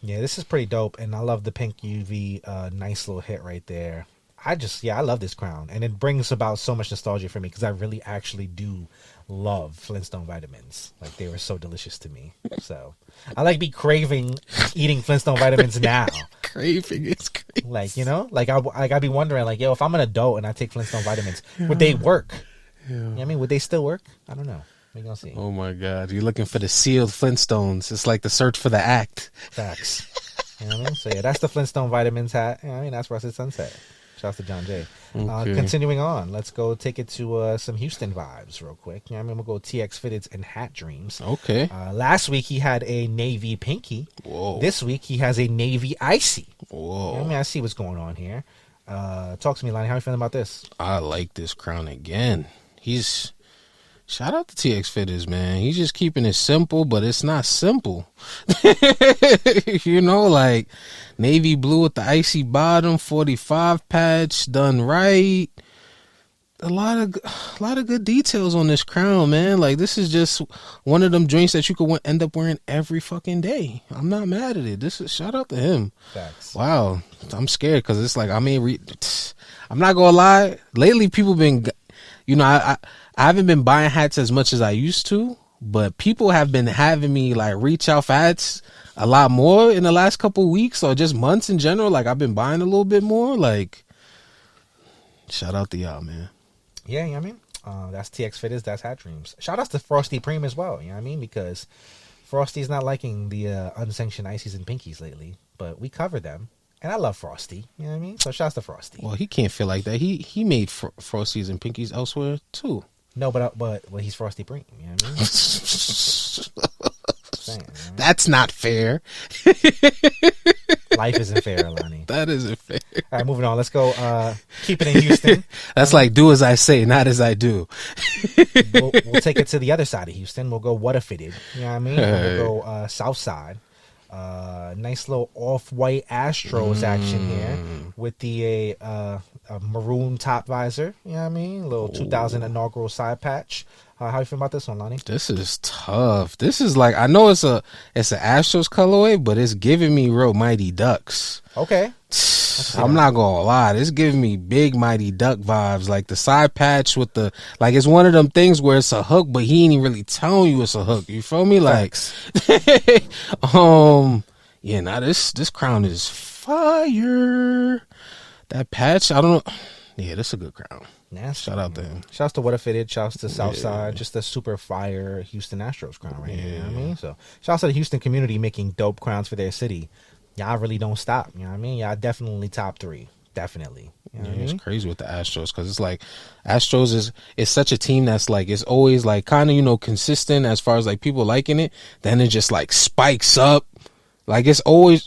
Yeah, this is pretty dope, and I love the pink UV. Nice little hit right there. I love this crown, and it brings about so much nostalgia for me, because I really actually do love Flintstone vitamins. Like, they were so delicious to me. So I like be craving eating Flintstone vitamins now. Craving is crazy. Like, you know, like I'd be wondering, like, yo, if I'm an adult and I take Flintstone vitamins, would they work? Yeah. You know what I mean? Would they still work? I don't know. We're gonna see. Oh my God, you're looking for the sealed Flintstones. It's like the search for the act. Facts. You know what I mean? So yeah, that's the Flintstone vitamins hat. You know what I mean? That's Rusted Sunset. Shouts to John Jay. Okay. Continuing on, let's go take it to some Houston vibes real quick. You know what I mean? We'll go TX Fitteds and Hat Dreams. Okay. Last week he had a navy pinky. Whoa. This week he has a navy icy. Whoa. You know what I mean? I see what's going on here. Talk to me, Lani. How you feeling about this? I like this crown again. Shout out to TX Fitteds, man. He's just keeping it simple, but it's not simple. You know, like navy blue with the icy bottom, 45 patch, done right. A lot of good details on this crown, man. Like, this is just one of them joints that you could end up wearing every fucking day. I'm not mad at it. Shout out to him. Facts. Wow. I'm scared, because it's like, I'm not gonna lie. Lately, people been, you know, I haven't been buying hats as much as I used to, but people have been having me like reach out for hats a lot more in the last couple weeks, or just months in general. Like, I've been buying a little bit more. Like, shout out to y'all, man. Yeah, you know what I mean? That's TX Fitteds, that's Hat Dreams. Shout out to Frosty Preem as well, you know what I mean? Because Frosty's not liking the unsanctioned ices and pinkies lately, but we cover them. And I love Frosty, you know what I mean? So shouts to Frosty. Well, he can't feel like that. He made Frosties and pinkies elsewhere too. No, but he's Frosty Preem, you know what I mean? Saying, you know? That's not fair. Life isn't fair, Lani. That isn't fair. All right, moving on. Let's go. Keep it in Houston. That's like do as I say, not as I do. We'll take it to the other side of Houston. We'll go what fitted. You know what I mean? We'll go South Side. Nice little off-white Astros action here with the a maroon top visor. You know what I mean? A little 2000 inaugural side patch. How you feel about this one, Lani? This is tough. This is like, I know it's an Astros colorway, but it's giving me real Mighty Ducks. Okay. I'm not gonna lie, it's giving me big Mighty Duck vibes. Like the side patch with the, like, it's one of them things where it's a hook, but he ain't even really telling you it's a hook. You feel me? Like, yeah, now this crown is fire. That patch, I don't know. Yeah, this is a good crown. Nasty. Shout out to him. Shouts to What If Fitted. Shouts to Southside. Just a super fire Houston Astros crown right here. You know what I mean? So shouts to the Houston community making dope crowns for their city. Y'all really don't stop. You know what I mean? Y'all definitely top 3. Definitely. You know what I mean? It's crazy with the Astros because it's like Astros is such a team that's like, it's always like kind of, you know, consistent as far as like people liking it. Then it just like spikes up. Like it's always.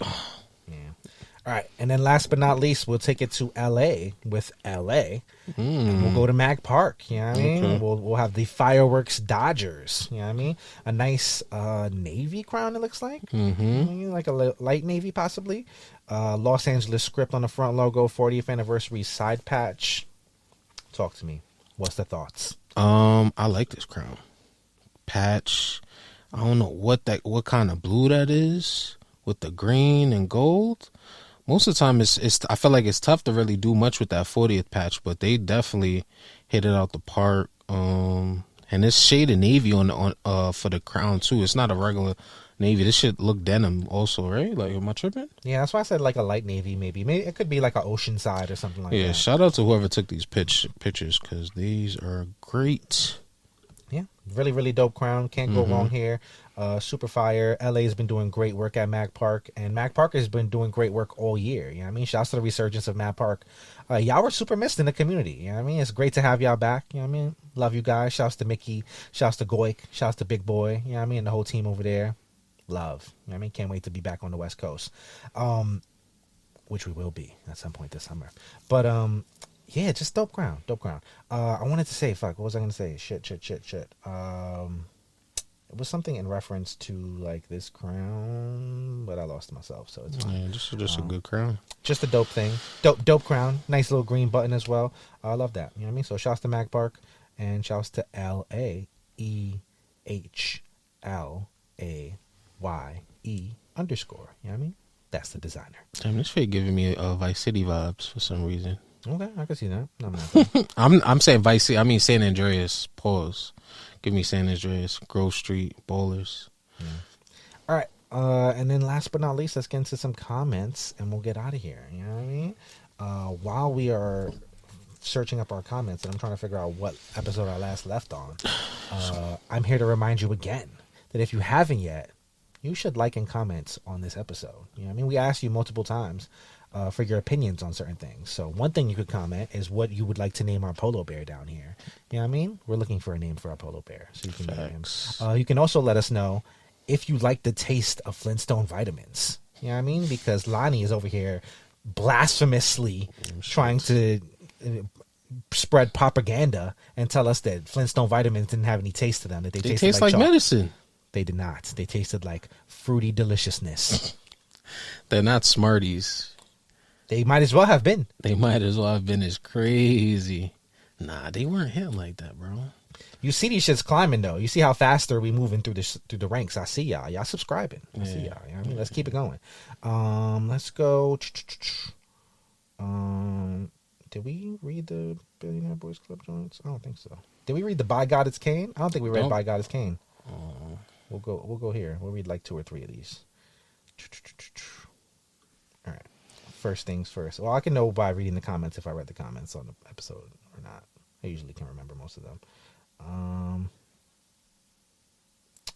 All right, and then last but not least, we'll take it to L.A. with L.A. And we'll go to Mag Park, you know what I mean? Okay. We'll have the Fireworks Dodgers, you know what I mean? A nice navy crown, it looks like. Like a light navy, possibly. Los Angeles script on the front logo, 40th anniversary side patch. Talk to me. What's the thoughts? I like this crown. Patch. I don't know what kind of blue that is with the green and gold. Most of the time, I feel like it's tough to really do much with that 40th patch, but they definitely hit it out the park. And it's shaded navy on for the crown too. It's not a regular navy. This should look denim also, right? Like, am I tripping? Yeah, that's why I said like a light navy. Maybe it could be like an Oceanside or something like that. Yeah, shout out to whoever took these pictures because these are great. Yeah, really, really dope crown. Can't go wrong here. Super fire. LA has been doing great work at Mag Park, and Mag Park has been doing great work all year. You know what I mean? Shouts to the resurgence of Mag Park. Y'all were super missed in the community. You know what I mean? It's great to have y'all back. You know what I mean? Love you guys. Shouts to Mickey. Shouts to Goik. Shouts to Big Boy. You know what I mean? And the whole team over there. Love. You know what I mean? Can't wait to be back on the West Coast. Which we will be at some point this summer. But, yeah, just dope crown. Dope crown. I wanted to say, what was I going to say? Shit. It was something in reference to like this crown, but I lost myself, so it's fine. Yeah, just a good crown. Just a dope thing. Dope crown. Nice little green button as well. I love that. You know what I mean? So shouts to Mag Park and shouts to LAEHLAYE _. You know what I mean? That's the designer. Damn, this fake giving me Vice City vibes for some reason. Okay, I can see that. No, I'm not. I'm saying Vice City. I mean San Andreas. Pause. Give me San Andreas, Grove Street, Bowlers. Yeah. All right. And then last but not least, let's get into some comments and we'll get out of here. You know what I mean? While we are searching up our comments and I'm trying to figure out what episode I last left on, I'm here to remind you again that if you haven't yet, you should like and comment on this episode. You know what I mean? We asked you multiple times for your opinions on certain things. So one thing you could comment is what you would like to name our polo bear down here. You know what I mean? We're looking for a name for our polo bear. So you can name him. You can also let us know if you like the taste of Flintstone vitamins. You know what I mean? Because Lani is over here blasphemously trying to spread propaganda and tell us that Flintstone vitamins didn't have any taste to them. That they taste like medicine. They did not. They tasted like fruity deliciousness. They're not Smarties. They might as well have been. They might as well have been. It's crazy. Nah, they weren't hitting like that, bro. You see these shits climbing though. You see how faster we moving through the ranks. I see y'all. Y'all subscribing. I see y'all. You know what I mean? Let's keep it going. Let's go. Did we read the Billionaire Boys Club joints? I don't think so. Did we read the By God It's Kane? I don't think we read By God It's Kane. We'll go here. We'll read like 2 or 3 of these. All right. First things first. Well, I can know by reading the comments if I read the comments on the episode or not. I usually can remember most of them.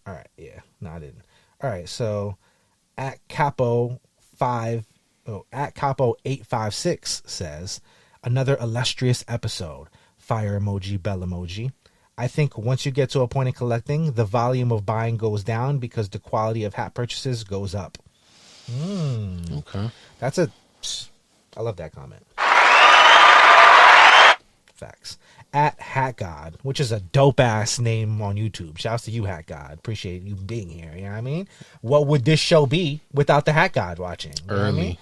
All right. Yeah. No, I didn't. All right. So at Capo 856 says, another illustrious episode. Fire emoji, bell emoji. I think once you get to a point in collecting, the volume of buying goes down because the quality of hat purchases goes up. Okay. I love that comment. Facts. At Hat God, which is a dope ass name on YouTube. Shouts to you, Hat God. Appreciate you being here. You know what I mean? What would this show be without the Hat God watching? You know what I mean?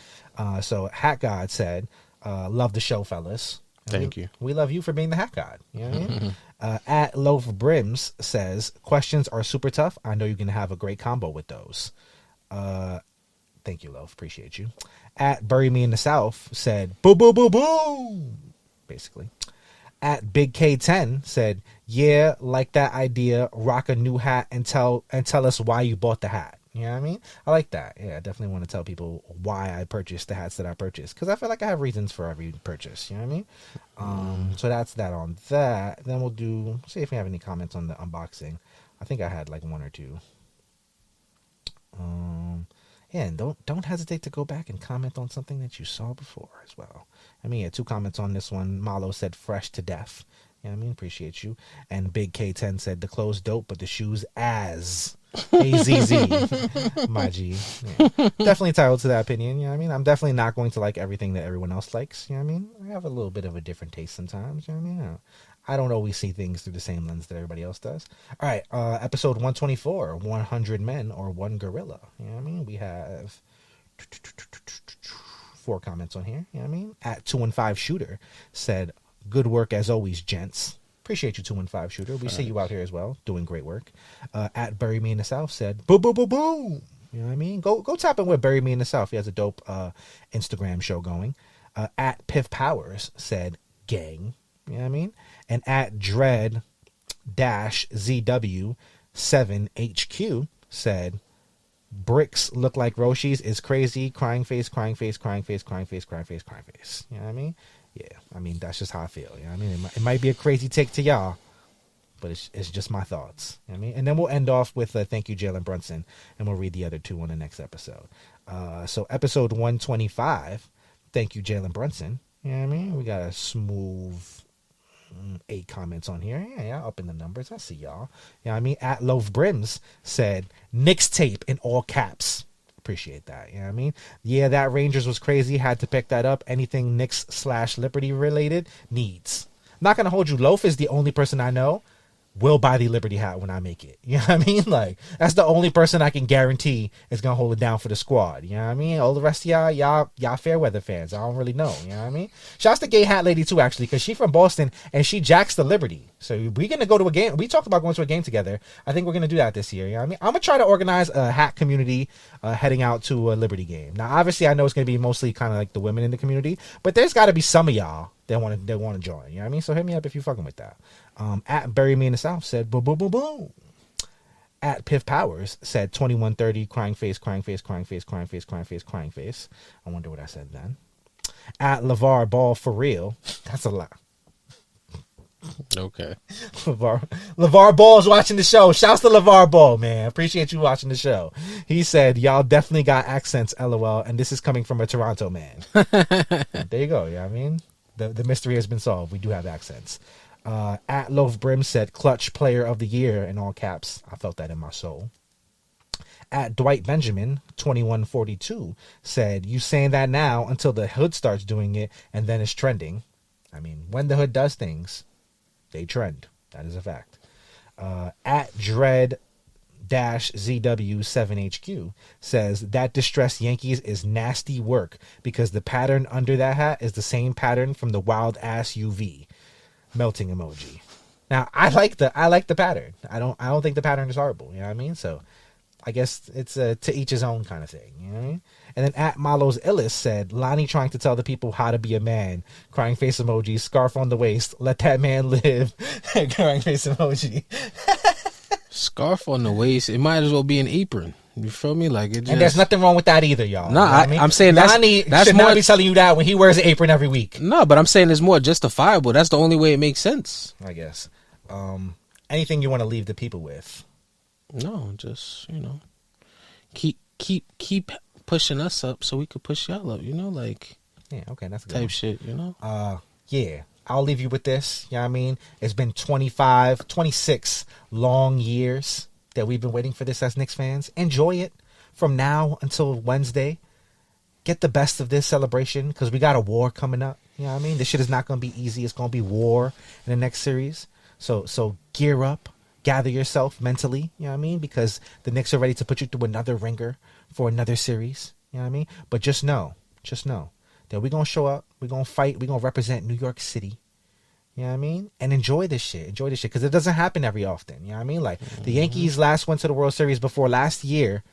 So Hat God said, love the show, fellas. Thank you. We love you for being the Hat God. You know what I mean? At Loaf Brims says, questions are super tough. I know you're going to have a great combo with those. Thank you, Loaf. Appreciate you. At Bury Me in the South said, boo, boo, boo, boo. Basically. At Big K10 said, yeah, like that idea. Rock a new hat and tell us why you bought the hat. You know what I mean? I like that. Yeah, I definitely want to tell people why I purchased the hats that I purchased, because I feel like I have reasons for every purchase. You know what I mean? So that's that on that. Then we'll see if we have any comments on the unboxing. I think I had like one or two. Yeah, and don't hesitate to go back and comment on something that you saw before as well. I mean, yeah, 2 comments on this one. Malo said fresh to death. Yeah, I mean, appreciate you. And Big K10 said the clothes dope, but the shoes as AZZ. My G. Yeah. Definitely entitled to that opinion. You know what I mean? I'm definitely not going to like everything that everyone else likes. You know what I mean? I have a little bit of a different taste sometimes. You know what I mean? I don't always see things through the same lens that everybody else does. All right, episode 124, 100 men or one gorilla. You know what I mean? We have 4 comments on here. You know what I mean? At 215 Shooter said, good work as always, gents. Appreciate you, 215 Shooter. We see you out here as well, doing great work. At Bury Me in the South said, boo, boo, boo, boo. You know what I mean? Go tap in with Bury Me in the South. He has a dope Instagram show going. At Piff Powers said, gang. You know what I mean? And at Dread-ZW7HQ said, bricks look like Roshi's is crazy. Crying face, crying face, crying face, crying face, crying face, crying face. You know what I mean? Yeah, I mean, that's just how I feel. You know what I mean? It might be a crazy take to y'all, but it's just my thoughts. You know what I mean? And then we'll end off with thank you, Jalen Brunson, and we'll read the other 2 on the next episode. So episode 125, thank you, Jalen Brunson. You know what I mean? We got a smooth 8 comments on here. Yeah, up in the numbers. I see y'all. You know what I mean? At Loaf Brims said, Knicks tape in all caps. Appreciate that. You know what I mean? Yeah, that Rangers was crazy. Had to pick that up. Anything Knicks/Liberty related needs. Not gonna hold you. Loaf is the only person I know will buy the Liberty hat when I make it. You know what I mean? Like, that's the only person I can guarantee is gonna hold it down for the squad. You know what I mean? All the rest of y'all fair weather fans. I don't really know. You know what I mean? Shouts to Gay Hat Lady too, actually, because she from Boston and she jacks the Liberty. So we're gonna go to a game. We talked about going to a game together. I think we're gonna do that this year. You know what I mean? I'm gonna try to organize a hat community heading out to a Liberty game. Now, obviously, I know it's gonna be mostly kind of like the women in the community, but there's got to be some of y'all that want to join. You know what I mean? So hit me up if you're fucking with that. At Bury Me in the South said, boom, boom, boom, boom. At Piff Powers said, 2130, crying face, crying face, crying face, crying face, crying face, crying face. I wonder what I said then. At LeVar Ball for real. That's a lot. Okay. LeVar Ball's watching the show. Shouts to LeVar Ball, man. Appreciate you watching the show. He said, y'all definitely got accents, LOL, and this is coming from a Toronto man. There you go. Yeah, I mean, the mystery has been solved. We do have accents. At Loaf Brim said, clutch player of the year in all caps. I felt that in my soul. At Dwight Benjamin 2142 said, you saying that now until the hood starts doing it and then it's trending. I mean, when the hood does things, they trend. That is a fact. At Dread-ZW7HQ says, that distressed Yankees is nasty work because the pattern under that hat is the same pattern from the wild ass UV. Melting emoji. Now, I like the pattern. I don't think the pattern is horrible. You know what I mean? So I guess it's to each his own kind of thing. You know what I mean? And then at Malo's Illis said, Lani trying to tell the people how to be a man. Crying face emoji, scarf on the waist. Let that man live. Crying face emoji. Scarf on the waist. It might as well be an apron. You feel me? Like it just... And there's nothing wrong with that either, y'all. No, you know I mean? I'm saying Lani that's should more... not be telling you that when he wears an apron every week. No, but I'm saying it's more justifiable. That's the only way it makes sense. I guess. Anything you want to leave the people with? No, just, keep pushing us up so we could push y'all up, like yeah, okay, that's a good type one. shit, Yeah, I'll leave you with this. You know what I mean? It's been 26 long years that we've been waiting for this as Knicks fans. Enjoy it. from now until Wednesday. Get the best of this celebration because we got a war coming up. You know what I mean? This shit is not going to be easy. It's going to be war in the next series. So gear up, gather yourself mentally. You know what I mean? Because the Knicks are ready to put you through another ringer for another series. You know what I mean? But just know that we're going to show up. We're going to fight. We're going to represent New York City. You know what I mean? And enjoy this shit. Enjoy this shit because it doesn't happen every often. You know what I mean? Like the Yankees last went to the World Series before last year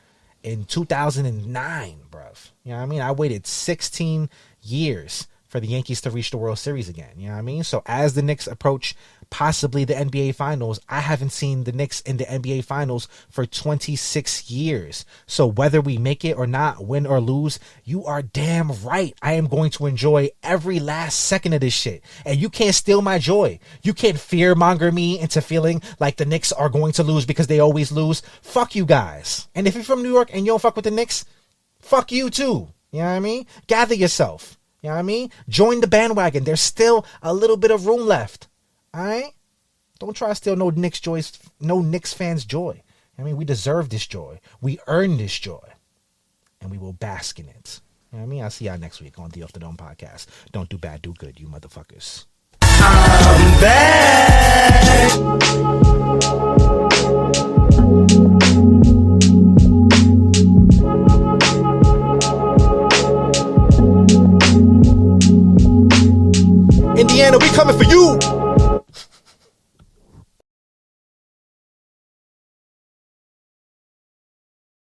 in 2009, bruv. You know what I mean? I waited 16 years for the Yankees to reach the World Series again. You know what I mean? So as the Knicks approach possibly the NBA Finals, I haven't seen the Knicks in the NBA Finals for 26 years. So whether we make it or not, win or lose, you are damn right. I am going to enjoy every last second of this shit. And you can't steal my joy. You can't fearmonger me into feeling like the Knicks are going to lose because they always lose. Fuck you guys. And if you're from New York and you don't fuck with the Knicks, fuck you too. You know what I mean? Gather yourself. You know what I mean? Join the bandwagon. There's still a little bit of room left. All right? Don't try to steal no Knicks fans' joy. I mean, we deserve this joy. We earn this joy. And we will bask in it. You know what I mean? I'll see y'all next week on the Off the Dome podcast. Don't do bad, do good, you motherfuckers. I'm back. Indiana, we coming for you.